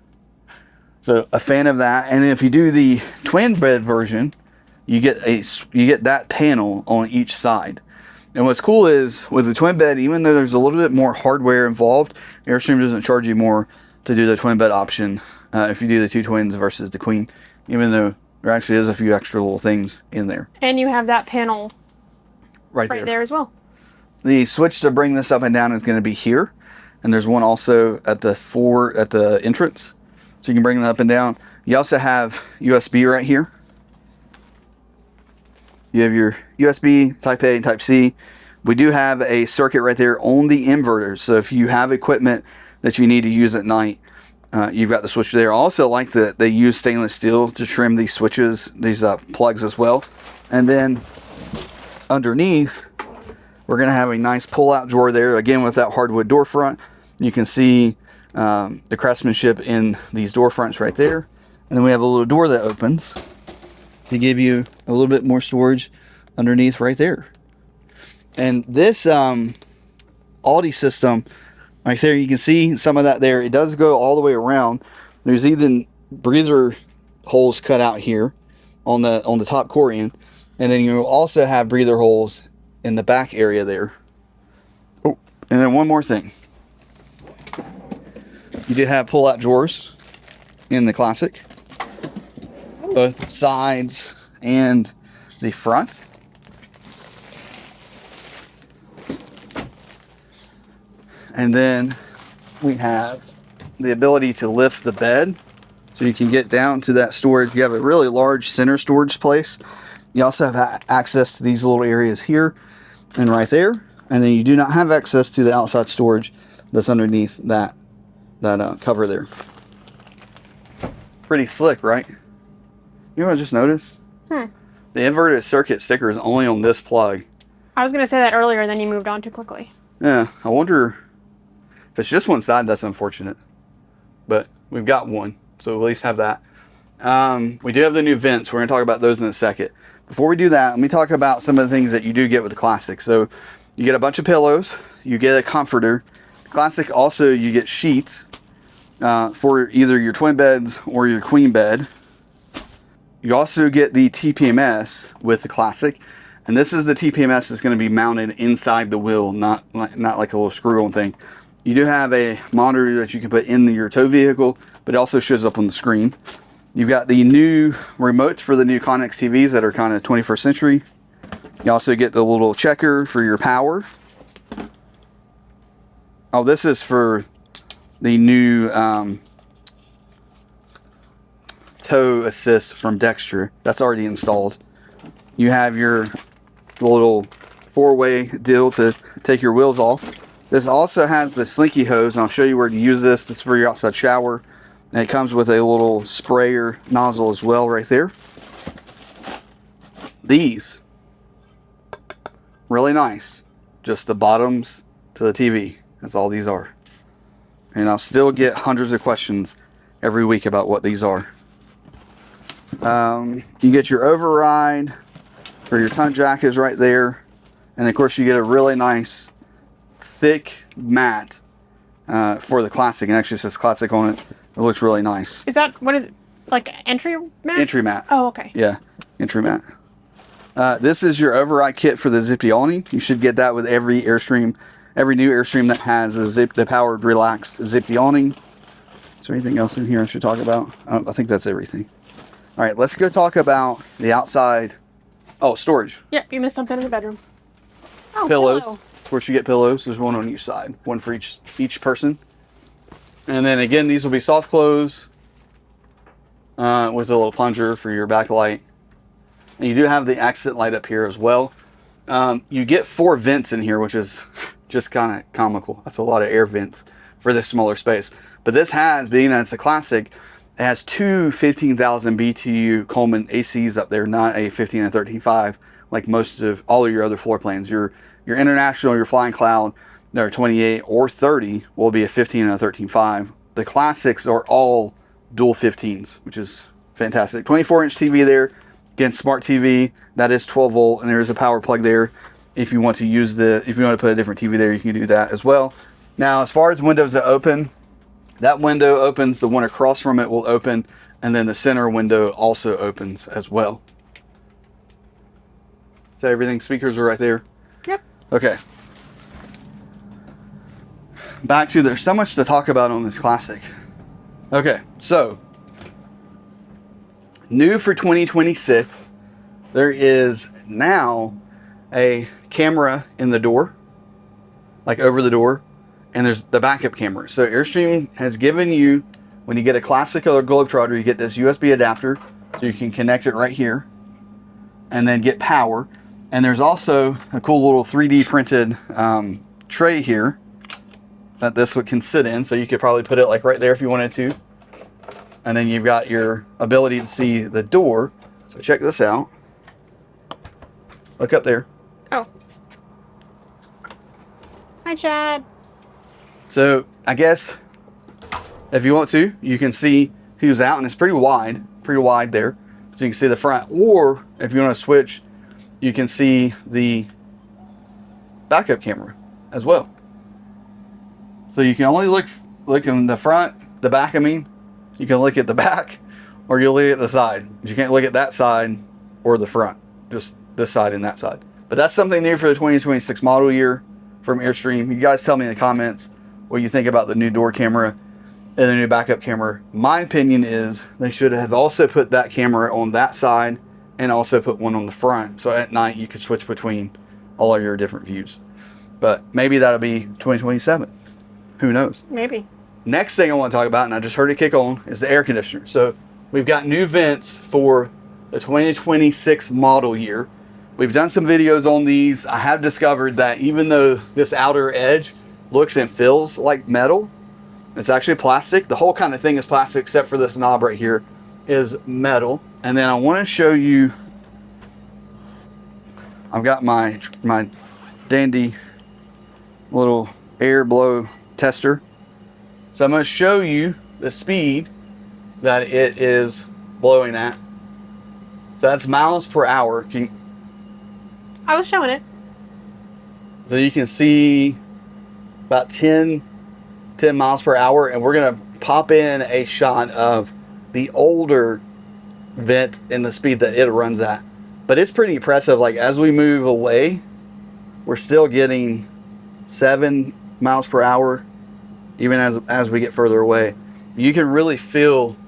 So a fan of that. And then if you do the twin bed version, you get that panel on each side. And what's cool is with the twin bed, even though there's a little bit more hardware involved, Airstream doesn't charge you more to do the twin bed option if you do the two twins versus the queen, even though there actually is a few extra little things in there. And you have that panel right there as well. The switch to bring this up and down is going to be here, and there's one also at the entrance, so you can bring it up and down. You also have USB right here. You have your USB Type A and Type C. We do have a circuit right there on the inverter, so if you have equipment that you need to use at night, you've got the switch there. I also like that they use stainless steel to trim these switches, these plugs as well. And then underneath, we're going to have a nice pull-out drawer there, again with that hardwood door front. You can see the craftsmanship in these door fronts right there. And then we have a little door that opens to give you a little bit more storage underneath right there. And this Aldi system right there, you can see some of that there. It does go all the way around. There's even breather holes cut out here on the top core end. And then you also have breather holes in the back area there. Oh, and then one more thing. You do have pull-out drawers in the Classic, both sides and the front. And then we have the ability to lift the bed, so you can get down to that storage. You have a really large center storage place. You also have access to these little areas here and right there. And then you do not have access to the outside storage that's underneath that cover there. Pretty slick, right? You know what I just noticed? The inverted circuit sticker is only on this plug. I was going to say that earlier, then you moved on too quickly. Yeah, I wonder if it's just one side. That's unfortunate, but we've got one, so at least have that. We do have the new vents. We're going to talk about those in a second. Before we do that, let me talk about some of the things that you do get with the Classic. So you get a bunch of pillows, you get a comforter. Classic also, you get sheets for either your twin beds or your queen bed. You also get the TPMS with the Classic, and this is the TPMS that's going to be mounted inside the wheel, not like a little screw-on thing. You do have a monitor that you can put in your tow vehicle, but it also shows up on the screen. You've got the new remotes for the new Connex TVs that are kind of 21st century. You also get the little checker for your power. Oh, this is for the new tow assist from Dexter. That's already installed. You have your little four-way deal to take your wheels off. This also has the slinky hose, and I'll show you where to use this. This is for your outside shower. And it comes with a little sprayer nozzle as well right there. These, really nice. Just the bottoms to the TV. That's all these are. And I'll still get hundreds of questions every week about what these are. You get your override for your ton jack is right there. And of course you get a really nice thick matte for the Classic. And actually it says Classic on it. It looks really nice. Is that, what is it? Like entry mat? Entry mat. Oh, okay. Yeah, entry mat. This is your override kit for the zippy awning. You should get that with every Airstream, every new Airstream that has the powered relaxed zippy awning. Is there anything else in here I should talk about? I think that's everything. All right, let's go talk about the outside. Oh, storage. Yep, you missed something in the bedroom. Oh, pillows. Pillow. Of course, you get pillows. There's one on each side, one for each person. And then again, these will be soft close with a little plunger for your backlight. And you do have the accent light up here as well. You get 4 vents in here, which is just kind of comical. That's a lot of air vents for this smaller space. But this has, being that it's a Classic, it has 2 15,000 BTU Coleman ACs up there, not a 15 and 13.5 like most of all of your other floor plans. Your International, your Flying Cloud, that are 28 or 30 will be a 15 and a 13.5. The Classics are all dual 15s, which is fantastic. 24-inch TV there. Again, smart TV. That is 12 volt, and there is a power plug there. If you want to use if you want to put a different TV there, you can do that as well. Now, as far as windows that open, that window opens. The one across from it will open, and then the center window also opens as well. Is that everything? Speakers are right there. Yep. Okay. Back to, there's so much to talk about on this Classic. Okay, so new for 2026, there is now a camera in the door, like over the door, and there's the backup camera. So Airstream has given you, when you get a Classic or a Globetrotter, you get this USB adapter, so you can connect it right here, and then get power. And there's also a cool little 3D printed tray here that this can sit in, so you could probably put it like right there if you wanted to. And then you've got your ability to see the door. So check this out. Look up there. Oh. Hi, Chad. So I guess if you want to, you can see who's out, and it's pretty wide there. So you can see the front, or if you want to switch, you can see the backup camera as well. So you can only look in the front, the back, I mean. You can look at the back, or you'll look at the side. You can't look at that side or the front, just this side and that side. But that's something new for the 2026 model year from Airstream. You guys tell me in the comments what you think about the new door camera and the new backup camera. My opinion is they should have also put that camera on that side and also put one on the front. So at night you could switch between all of your different views. But maybe that'll be 2027. Who knows? Maybe. Next thing I want to talk about, and I just heard it kick on, is the air conditioner. So we've got new vents for the 2026 model year. We've done some videos on these. I have discovered that even though this outer edge looks and feels like metal, it's actually plastic. The whole kind of thing is plastic except for this knob right here is metal. And then I want to show you, I've got my dandy little air blow tester. So I'm going to show you the speed that it is blowing at. So that's miles per hour. I was showing it. So you can see about 10 miles per hour, and we're going to pop in a shot of the older vent and the speed that it runs at. But it's pretty impressive. Like as we move away, we're still getting 7 miles per hour. Even as we get further away, you can really feel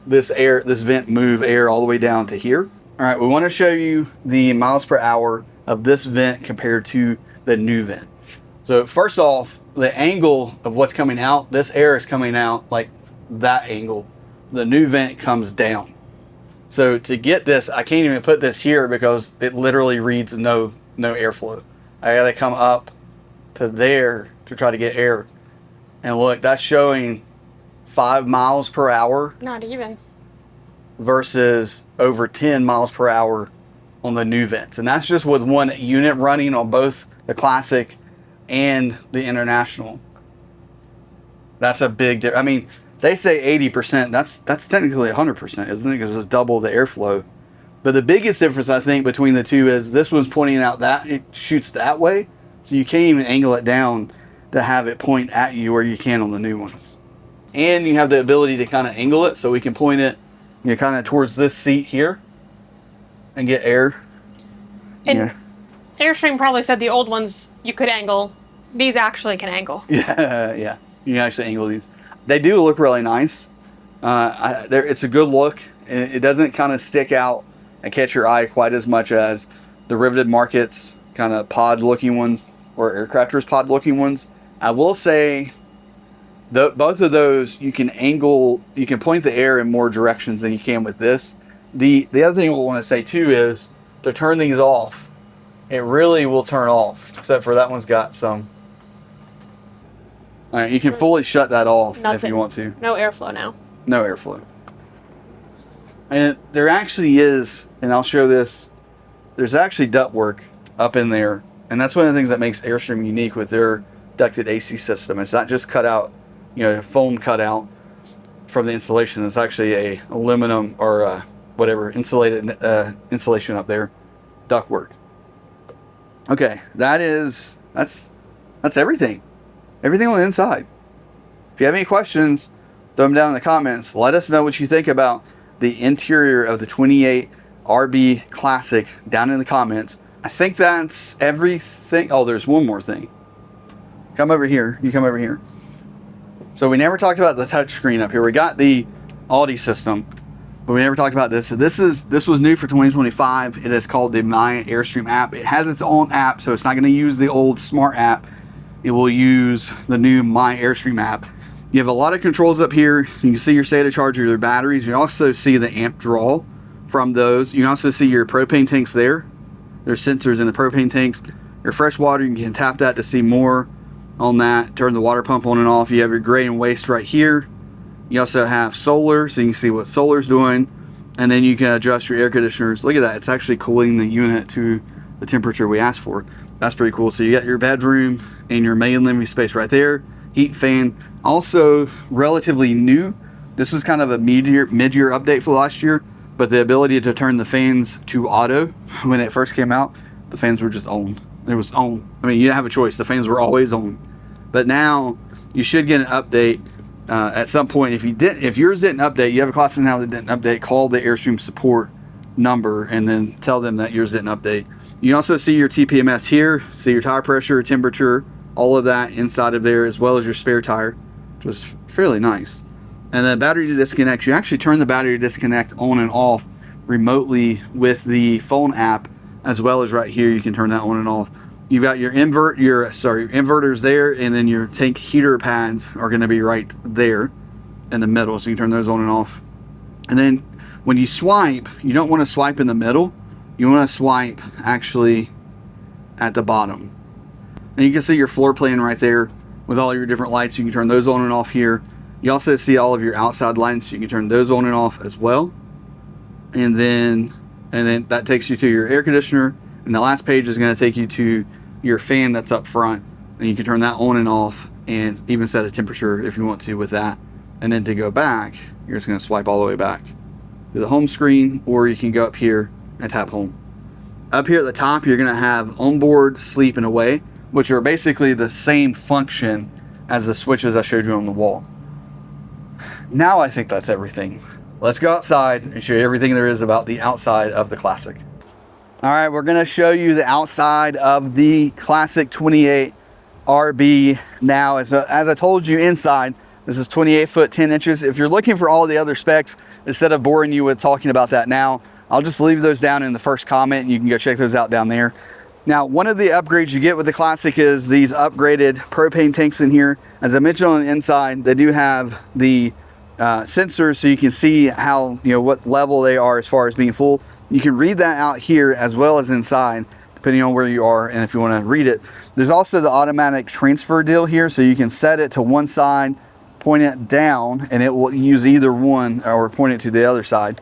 this vent move air all the way down to here. All right, we want to show you the miles per hour of this vent compared to the new vent. So first off, the angle of what's coming out, this air is coming out like that angle. The new vent comes down. So to get this, I can't even put this here because it literally reads no airflow. I got to come up to there to try to get air. And look, that's showing 5 miles per hour. Not even. Versus over 10 miles per hour on the new vents. And that's just with one unit running on both the Classic and the International. That's a big difference. I mean, they say 80%. That's technically 100%, isn't it? Because it's double the airflow. But the biggest difference, I think, between the two is this one's pointing out that it shoots that way. So you can't even angle it down to have it point at you where you can on the new ones. And you have the ability to kind of angle it, so we can point it, you know, kind of towards this seat here and get air. And yeah. Airstream probably said the old ones you could angle. These actually can angle. Yeah, yeah. You can actually angle these. They do look really nice. It's a good look. It doesn't kind of stick out and catch your eye quite as much as the riveted markets, kind of pod looking ones, or Aircrafters pod looking ones. I will say both of those you can angle, you can point the air in more directions than you can with this. The other thing we'll want to say too is to turn these off, it really will turn off, except for that one's got some. All right, you can fully shut that off if you want to. No airflow now. No airflow. And there actually is, and I'll show this, there's actually ductwork up in there. And that's one of the things that makes Airstream unique with their ducted AC system. It's not just cut out, you know, foam cut out from the insulation. It's actually a aluminum or whatever insulated insulation up there, ductwork. Okay, that's everything. Everything on the inside. If you have any questions, throw them down in the comments. Let us know what you think about the interior of the 28 RB Classic down in the comments. I think that's everything. Oh, there's one more thing. Come over here. You come over here. So we never talked about the touchscreen up here. We got the Audi system, but we never talked about this. So this was new for 2025. It is called the My Airstream app. It has its own app, so it's not going to use the old Smart app. It will use the new My Airstream app. You have a lot of controls up here. You can see your state of charge of your batteries. You also see the amp draw from those. You can also see your propane tanks there. There's sensors in the propane tanks. Your fresh water, you can tap that to see more on that. Turn the water pump on and off. You have your gray and waste right here. You also have solar, so you can see what solar's doing. And then you can adjust your air conditioners. Look at that. It's actually cooling the unit to the temperature we asked for. That's pretty cool. So you got your bedroom and your main living space right there. Heat fan. Also relatively new. This was kind of a mid-year update for last year, but the ability to turn the fans to auto when it first came out, the fans were just on. It was on. I mean, you didn't have a choice. The fans were always on. But now you should get an update at some point. If yours didn't update, you have a Classic now that didn't update, call the Airstream support number and then tell them that yours didn't update. You can also see your TPMS here, see your tire pressure, temperature, all of that inside of there, as well as your spare tire, which was fairly nice. And then battery disconnect, you actually turn the battery disconnect on and off remotely with the phone app, as well as right here you can turn that on and off. You've got your inverters there, and then your tank heater pads are going to be right there in the middle, so you can turn those on and off. And then when you swipe, you don't want to swipe in the middle. You want to swipe actually at the bottom. And you can see your floor plan right there with all your different lights. You can turn those on and off here. You also see all of your outside lights. You can turn those on and off as well. And then that takes you to your air conditioner. And the last page is going to take you to your fan that's up front. And you can turn that on and off and even set a temperature if you want to with that. And then to go back, you're just going to swipe all the way back to the home screen, or you can go up here and tap home. Up here at the top, you're going to have onboard, sleep, and away, which are basically the same function as the switches I showed you on the wall. Now I think that's everything. Let's go outside and show you everything there is about the outside of the Classic. All right, we're going to show you the outside of the Classic 28 RB. Now, as I told you, inside, this is 28 foot 10 inches. If you're looking for all the other specs, instead of boring you with talking about that now, I'll just leave those down in the first comment and you can go check those out down there. Now, one of the upgrades you get with the Classic is these upgraded propane tanks in here. As I mentioned on the inside, they do have the sensors so you can see how, what level they are as far as being full. You can read that out here as well as inside, depending on where you are and if you want to read it. There's also the automatic transfer deal here, so you can set it to one side, point it down, and it will use either one, or point it to the other side.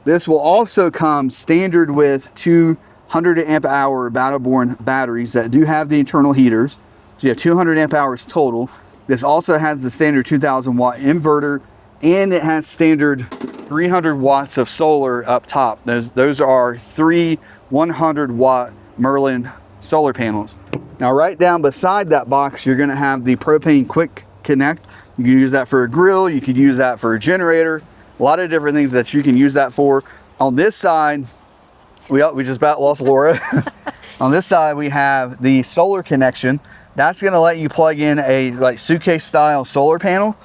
This will also come standard with 200 amp hour Battle-Born batteries that do have the internal heaters. So you have 200 amp hours total. This also has the standard 2000 watt inverter, and it has standard 300 watts of solar up top. Those are three 100 watt Merlin solar panels. Now right down beside that box, you're gonna have the propane quick connect. You can use that for a grill, you could use that for a generator, a lot of different things that you can use that for. On this side, we just about lost Laura. On this side, we have the solar connection. That's gonna let you plug in a like suitcase style solar panel.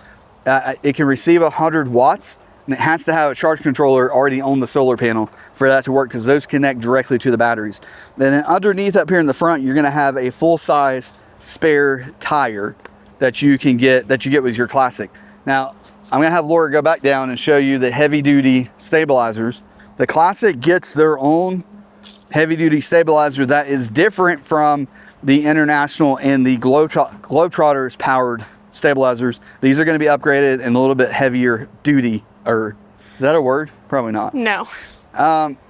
It can receive 100 watts, and it has to have a charge controller already on the solar panel for that to work, because those connect directly to the batteries. Then underneath up here in the front, you're gonna have a full-size spare tire that you get with your Classic. Now, I'm gonna have Laura go back down and show you the heavy-duty stabilizers. The Classic gets their own heavy-duty stabilizer that is different from the International and the Globetrotters powered stabilizers. These are gonna be upgraded and a little bit heavier duty, or is that a word? Probably not. No.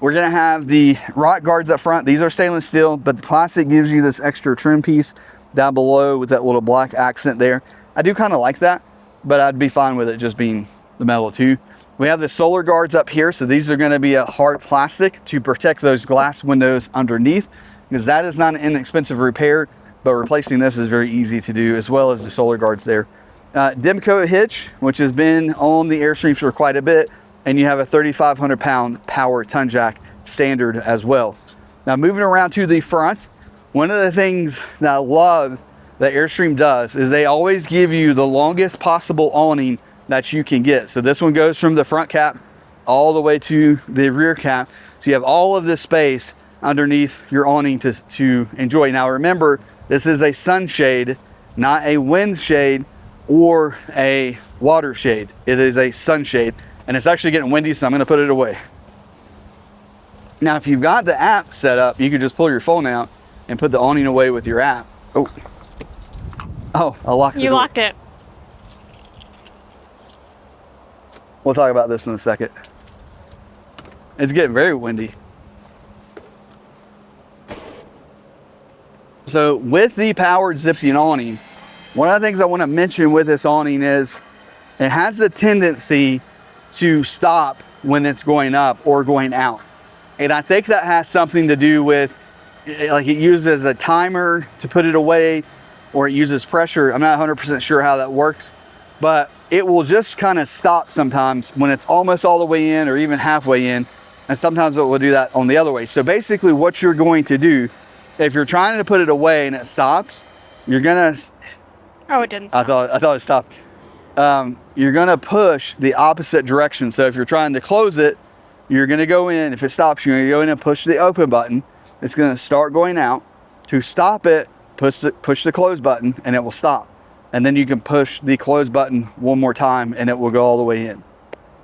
We're gonna have the rock guards up front. These are stainless steel, but the Classic gives you this extra trim piece down below with that little black accent there. I do kind of like that, but I'd be fine with it just being the metal too. We have the solar guards up here, so these are gonna be a hard plastic to protect those glass windows underneath, because that is not an inexpensive repair, but replacing this is very easy to do, as well as the solar guards there. Demco hitch, which has been on the Airstreams for quite a bit, and you have a 3,500 pound power ton jack standard as well. Now moving around to the front, one of the things that I love that Airstream does is they always give you the longest possible awning that you can get. So this one goes from the front cap all the way to the rear cap. So you have all of this space underneath your awning to enjoy. Now remember, this is a sunshade, not a wind shade or a water shade. It is a sunshade. And it's actually getting windy, so I'm gonna put it away. Now, if you've got the app set up, you can just pull your phone out and put the awning away with your app. Oh, I locked it. You locked it. We'll talk about this in a second. It's getting very windy. So with the powered Ziption awning, one of the things I wanna mention with this awning is it has the tendency to stop when it's going up or going out. And I think that has something to do with, like, it uses a timer to put it away, or it uses pressure. I'm not 100% sure how that works, but it will just kind of stop sometimes when it's almost all the way in or even halfway in. And sometimes it will do that on the other way. So basically what you're going to do, if you're trying to put it away and it stops, you're gonna, oh, it didn't stop. I thought it stopped. You're gonna push the opposite direction. So if you're trying to close it, you're gonna go in. If it stops, you're gonna go in and push the open button. It's gonna start going out. To stop it, push the close button and it will stop. And then you can push the close button one more time and it will go all the way in.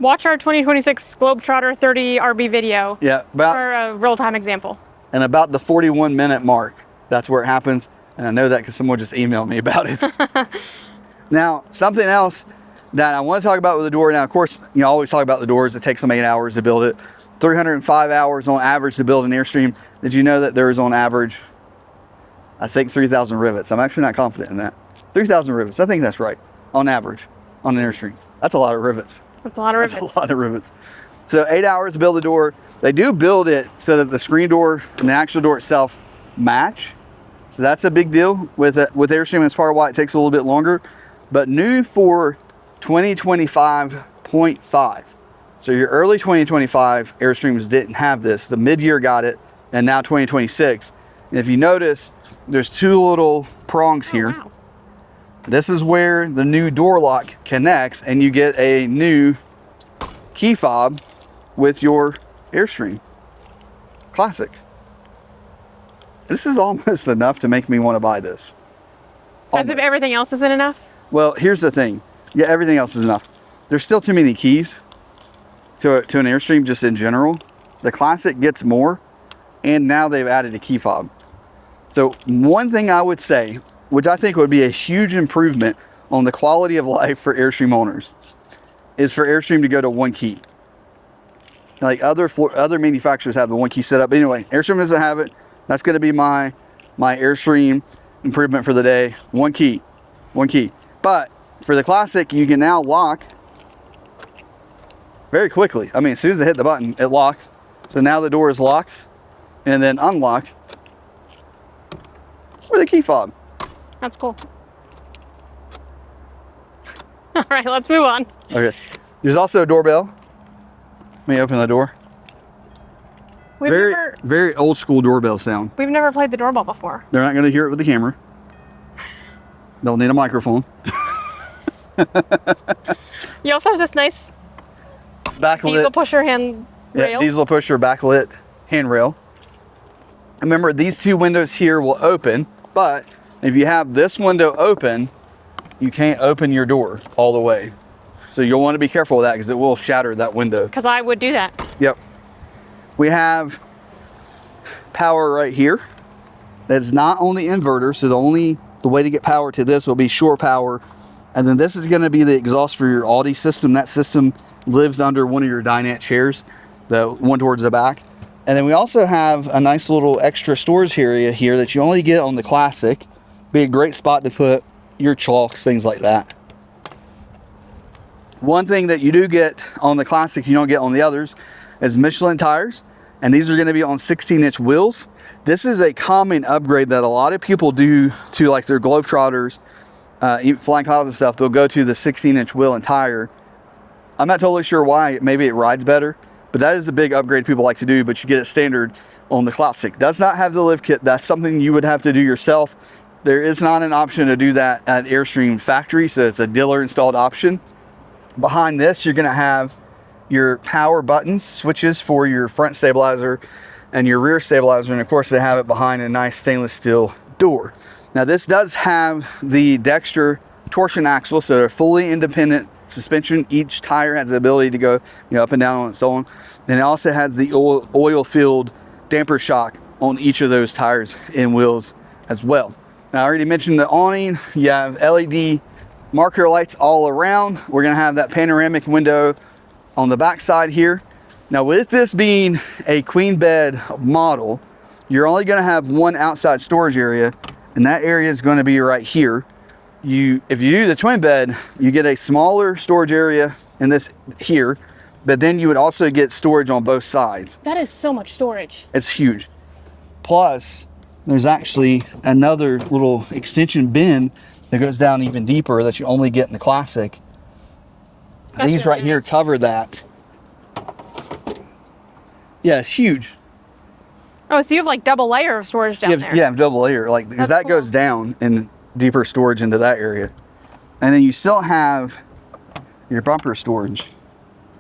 Watch our 2026 Globetrotter 30 RB video. Yeah, for a real-time example. And about the 41-minute mark, that's where it happens. And I know that because someone just emailed me about it. Now, something else that I want to talk about with the door. Now, of course, I always talk about the doors. It takes them 8 hours to build it. 305 hours on average to build an Airstream. Did you know that there is on average, I think 3,000 rivets. I'm actually not confident in that. 3,000 rivets. I think that's right. On average on an Airstream. That's a lot of rivets. That's a lot of rivets. That's a lot of rivets. So 8 hours to build a door. They do build it so that the screen door and the actual door itself match. So that's a big deal with Airstream. That's part of why it takes a little bit longer. But new for 2025.5. So your early 2025 Airstreams didn't have this. The mid-year got it, and now 2026. And if you notice, there's two little prongs here. Wow. This is where the new door lock connects, and you get a new key fob with your Airstream Classic. This is almost enough to make me want to buy this. As if everything else isn't enough? Well, here's the thing. Yeah, everything else is enough. There's still too many keys to an Airstream just in general. The Classic gets more, and now they've added a key fob. So one thing I would say, which I think would be a huge improvement on the quality of life for Airstream owners, is for Airstream to go to one key. Like other manufacturers have the one key setup. But anyway, Airstream doesn't have it. That's going to be my Airstream improvement for the day. One key. But for the Classic, you can now lock very quickly. I mean, as soon as I hit the button, it locks. So now the door is locked and then unlocked with a key fob. That's cool. All right, let's move on. Okay. There's also a doorbell. Let me open the door. Very old school doorbell sound. We've never played the doorbell before. They're not going to hear it with the camera. They'll need a microphone. You also have this nice backlit diesel pusher hand rail. Yeah, diesel pusher backlit handrail. Remember, these two windows here will open, but if you have this window open, you can't open your door all the way. So you'll want to be careful with that because it will shatter that window. Because I would do that. Yep. We have power right here. That's not on the inverter, so the way to get power to this will be shore power. And then this is going to be the exhaust for your Audi system. That system lives under one of your dinette chairs, the one towards the back. And then we also have a nice little extra storage area here that you only get on the Classic. Be a great spot to put your chalks, things like that. One thing that you do get on the Classic you don't get on the others is Michelin tires, and these are going to be on 16-inch wheels. This is a common upgrade that a lot of people do to like their Globetrotters, Flying Clouds and stuff. They'll go to the 16-inch wheel and tire. I'm not totally sure why. Maybe it rides better, but that is a big upgrade people like to do, but you get it standard on the Classic. Does not have the lift kit. That's something you would have to do yourself. There is not an option to do that at Airstream factory, so it's a dealer installed option. Behind this, you're going to have your power buttons, switches for your front stabilizer and your rear stabilizer, and of course they have it behind a nice stainless steel door. Now this does have the Dexter torsion axle, so they're fully independent suspension. Each tire has the ability to go up and down on its own, and it also has the oil filled damper shock on each of those tires and wheels as well. Now I already mentioned the awning. You have LED marker lights all around. We're going to have that panoramic window on the back side here. Now with this being a queen bed model, you're only going to have one outside storage area, and that area is going to be right here. If you do the twin bed, you get a smaller storage area in this here, but then you would also get storage on both sides. That is so much storage. It's huge. Plus, there's actually another little extension bin that goes down even deeper that you only get in the Classic. That's These really right here nice. cover that. Yeah, it's huge. Oh, so you have like double layer of storage down there. Yeah, double layer, like because that cool. goes down in deeper storage into that area, and then you still have your bumper storage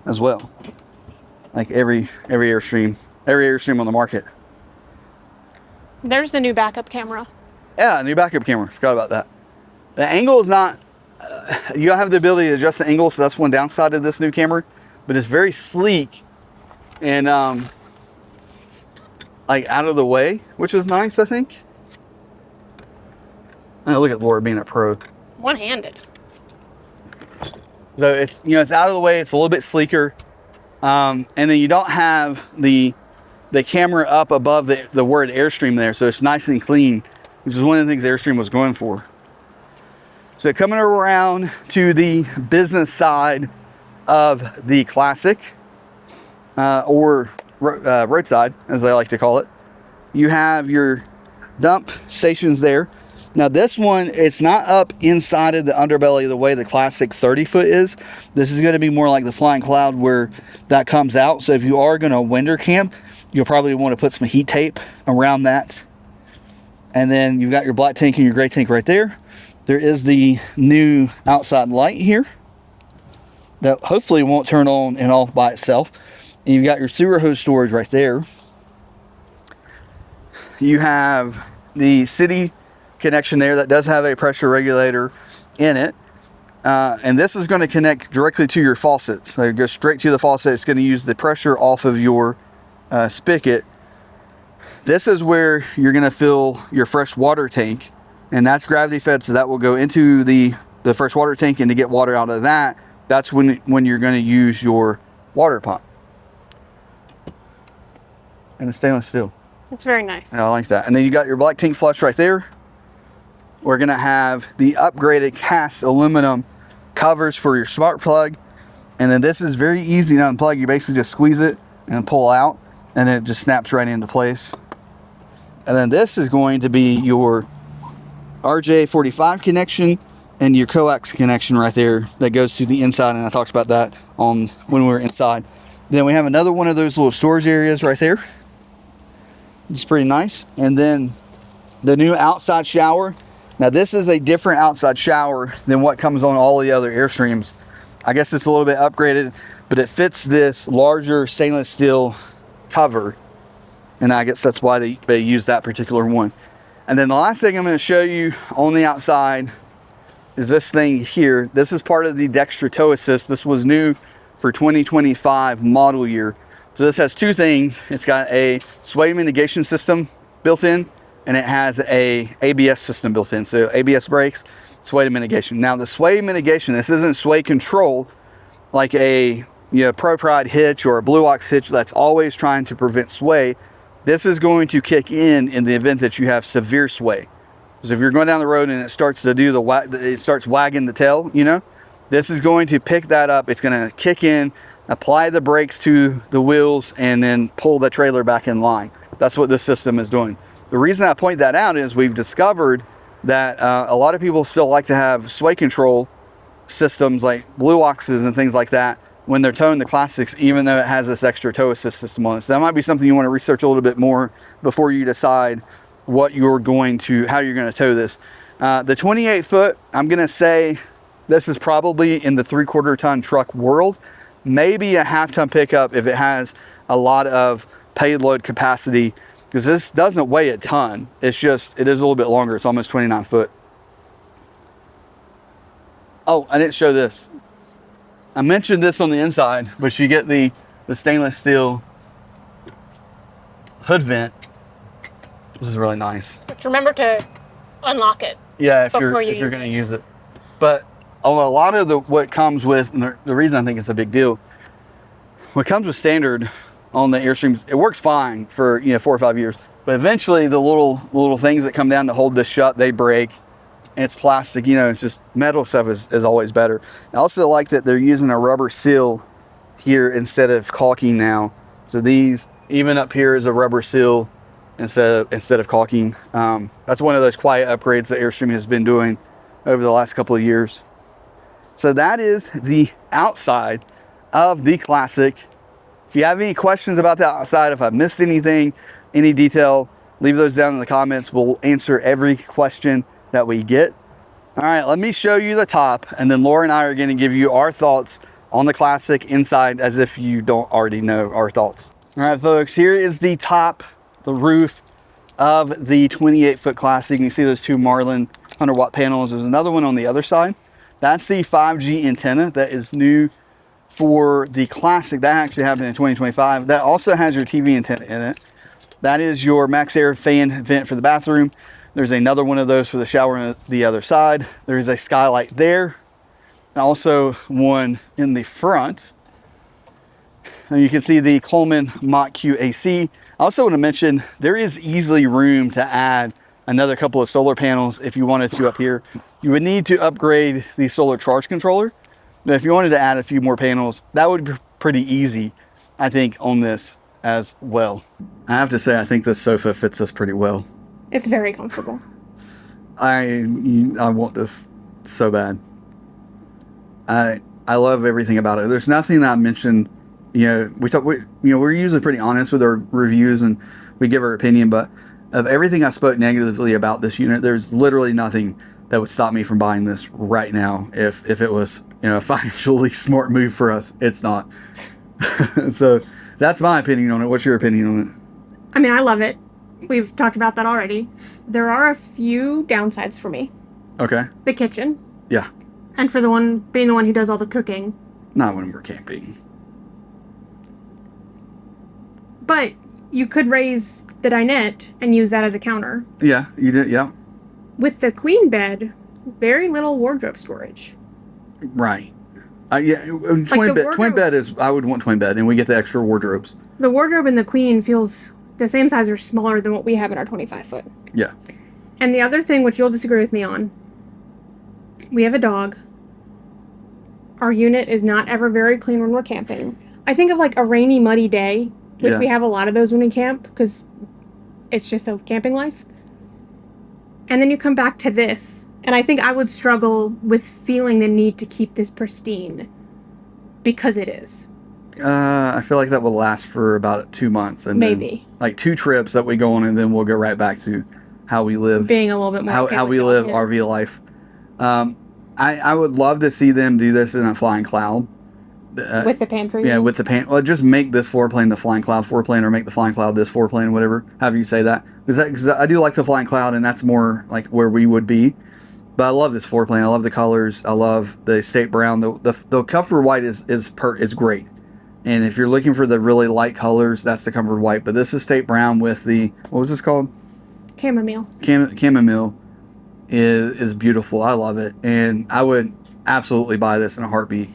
as well, like every Airstream on the market. There's the new backup camera. Yeah, new backup camera. Forgot about that. The angle is not. You don't have the ability to adjust the angle, so that's one downside of this new camera. But it's very sleek and like out of the way, which is nice, I think. Oh, look at Laura being a pro. One-handed. So it's it's out of the way. It's a little bit sleeker, and then you don't have the camera up above the word Airstream there, so it's nice and clean, which is one of the things Airstream was going for. So coming around to the business side of the Classic, or roadside, as they like to call it, you have your dump stations there. Now this one, it's not up inside of the underbelly the way the Classic 30-foot is. This is going to be more like the Flying Cloud where that comes out. So if you are going to winter camp, you'll probably want to put some heat tape around that. And then you've got your black tank and your gray tank right there. There is the new outside light here that hopefully won't turn on and off by itself. And you've got your sewer hose storage right there. You have the city connection there that does have a pressure regulator in it. And this is going to connect directly to your faucet. So it goes straight to the faucet. It's going to use the pressure off of your spigot. This is where you're going to fill your fresh water tank. And that's gravity fed, so that will go into the fresh water tank, and to get water out of that, that's when you're going to use your water pump. And it's stainless steel. It's very nice. Yeah, I like that. And then you got your black tank flush right there. We're going to have the upgraded cast aluminum covers for your smart plug. And then this is very easy to unplug. You basically just squeeze it and pull out, and it just snaps right into place. And then this is going to be your RJ45 connection and your coax connection right there that goes to the inside, and I talked about that on when we were inside. Then we have another one of those little storage areas right there. It's pretty nice. And then the new outside shower. Now this is a different outside shower than what comes on all the other Airstreams. I guess it's a little bit upgraded, but it fits this larger stainless steel cover, and I guess that's why they use that particular one. And then the last thing I'm going to show you on the outside is this thing here. This is part of the Dextra Tow Assist. This was new for 2025 model year. So this has two things. It's got a sway mitigation system built in, and it has a ABS system built in. So ABS brakes, sway mitigation. Now the sway mitigation, this isn't sway control like a Pro Pride hitch or a Blue Ox hitch that's always trying to prevent sway. This is going to kick in the event that you have severe sway. So if you're going down the road and it starts to do it starts wagging the tail, this is going to pick that up. It's going to kick in, apply the brakes to the wheels, and then pull the trailer back in line. That's what this system is doing. The reason I point that out is we've discovered that a lot of people still like to have sway control systems like Blue Oxes and things like that when they're towing the Classics, even though it has this extra tow assist system on it. So that might be something you want to research a little bit more before you decide how you're going to tow this. The 28 foot, I'm going to say this is probably in the 3/4 ton truck world, maybe a 1/2 ton pickup if it has a lot of payload capacity, because this doesn't weigh a ton. It is a little bit longer. It's almost 29 foot. Oh, I didn't show this. I mentioned this on the inside, but you get the stainless steel hood vent. This is really nice. But remember to unlock it. Yeah, if you're going to use it. But a lot of what comes with, and the reason I think it's a big deal, what comes with standard on the Airstreams, it works fine for 4 or 5 years. But eventually the little things that come down to hold this shut, they break. And it's plastic, it's just metal stuff is always better. I also like that they're using a rubber seal here instead of caulking now. So these, even up here, is a rubber seal instead of caulking. That's one of those quiet upgrades that Airstream has been doing over the last couple of years. So that is the outside of the Classic. If you have any questions about the outside, if I've missed anything, any detail, leave those down in the comments. We'll answer every question that we get. All right, let me show you the top, and then Laura and I are going to give you our thoughts on the Classic inside, as if you don't already know our thoughts. All right, folks, here is the top, the roof of the 28 foot Classic. You can see those two Marlin 100-watt panels. There's another one on the other side. That's the 5G antenna that is new for the Classic. That actually happened in 2025. That also has your TV antenna in it. That is your max air fan vent for the bathroom. There's another one of those for the shower on the other side. There's a skylight there. And also one in the front. And you can see the Coleman Mach Q AC. I also want to mention there is easily room to add another couple of solar panels if you wanted to up here. You would need to upgrade the solar charge controller. But if you wanted to add a few more panels, that would be pretty easy, I think, on this as well. I have to say, I think this sofa fits us pretty well. It's very comfortable. I want this so bad. I love everything about it. There's nothing that I mentioned. We're usually pretty honest with our reviews and we give our opinion, but of everything I spoke negatively about this unit, there's literally nothing that would stop me from buying this right now. If it was a financially smart move for us, it's not. So that's my opinion on it. What's your opinion on it? I mean, I love it. We've talked about that already. There are a few downsides for me. Okay. The kitchen. Yeah. And for being the one who does all the cooking. Not when we're camping. But you could raise the dinette and use that as a counter. Yeah, you did, yeah. With the queen bed, very little wardrobe storage. Right. Twin bed is, I would want twin bed, and we get the extra wardrobes. The wardrobe in the queen feels the same size or smaller than what we have in our 25 foot. Yeah. And the other thing, which you'll disagree with me on, we have a dog. Our unit is not ever very clean when we're camping. I think of like a rainy, muddy day, which we have a lot of those when we camp because it's just a camping life. And then you come back to this. And I think I would struggle with feeling the need to keep this pristine. Because it is. I feel like that will last for about 2 months. And maybe. Then, like 2 trips that we go on, and then we'll go right back to how we live. Being a little bit more how we live RV life. I would love to see them do this in a flying cloud. With the pantry? Yeah, with the pantry. Well, just make this floor plan the flying cloud floor plan, or make the flying cloud this floor plan, whatever, however you say that. Because I do like the flying cloud, and that's more like where we would be. But I love this floor plan. I love the colors. I love the estate brown. The comfort white is great. And if you're looking for the really light colors, that's the comfort white. But this estate brown with the, what was this called? Chamomile. Chamomile is beautiful. I love it. And I would absolutely buy this in a heartbeat.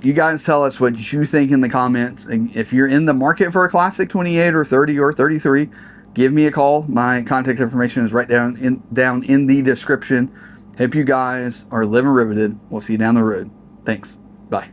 You guys tell us what you think in the comments. And if you're in the market for a classic 28 or 30 or 33, give me a call. My contact information is right down in the description. Hope you guys are living riveted. We'll see you down the road. Thanks. Bye.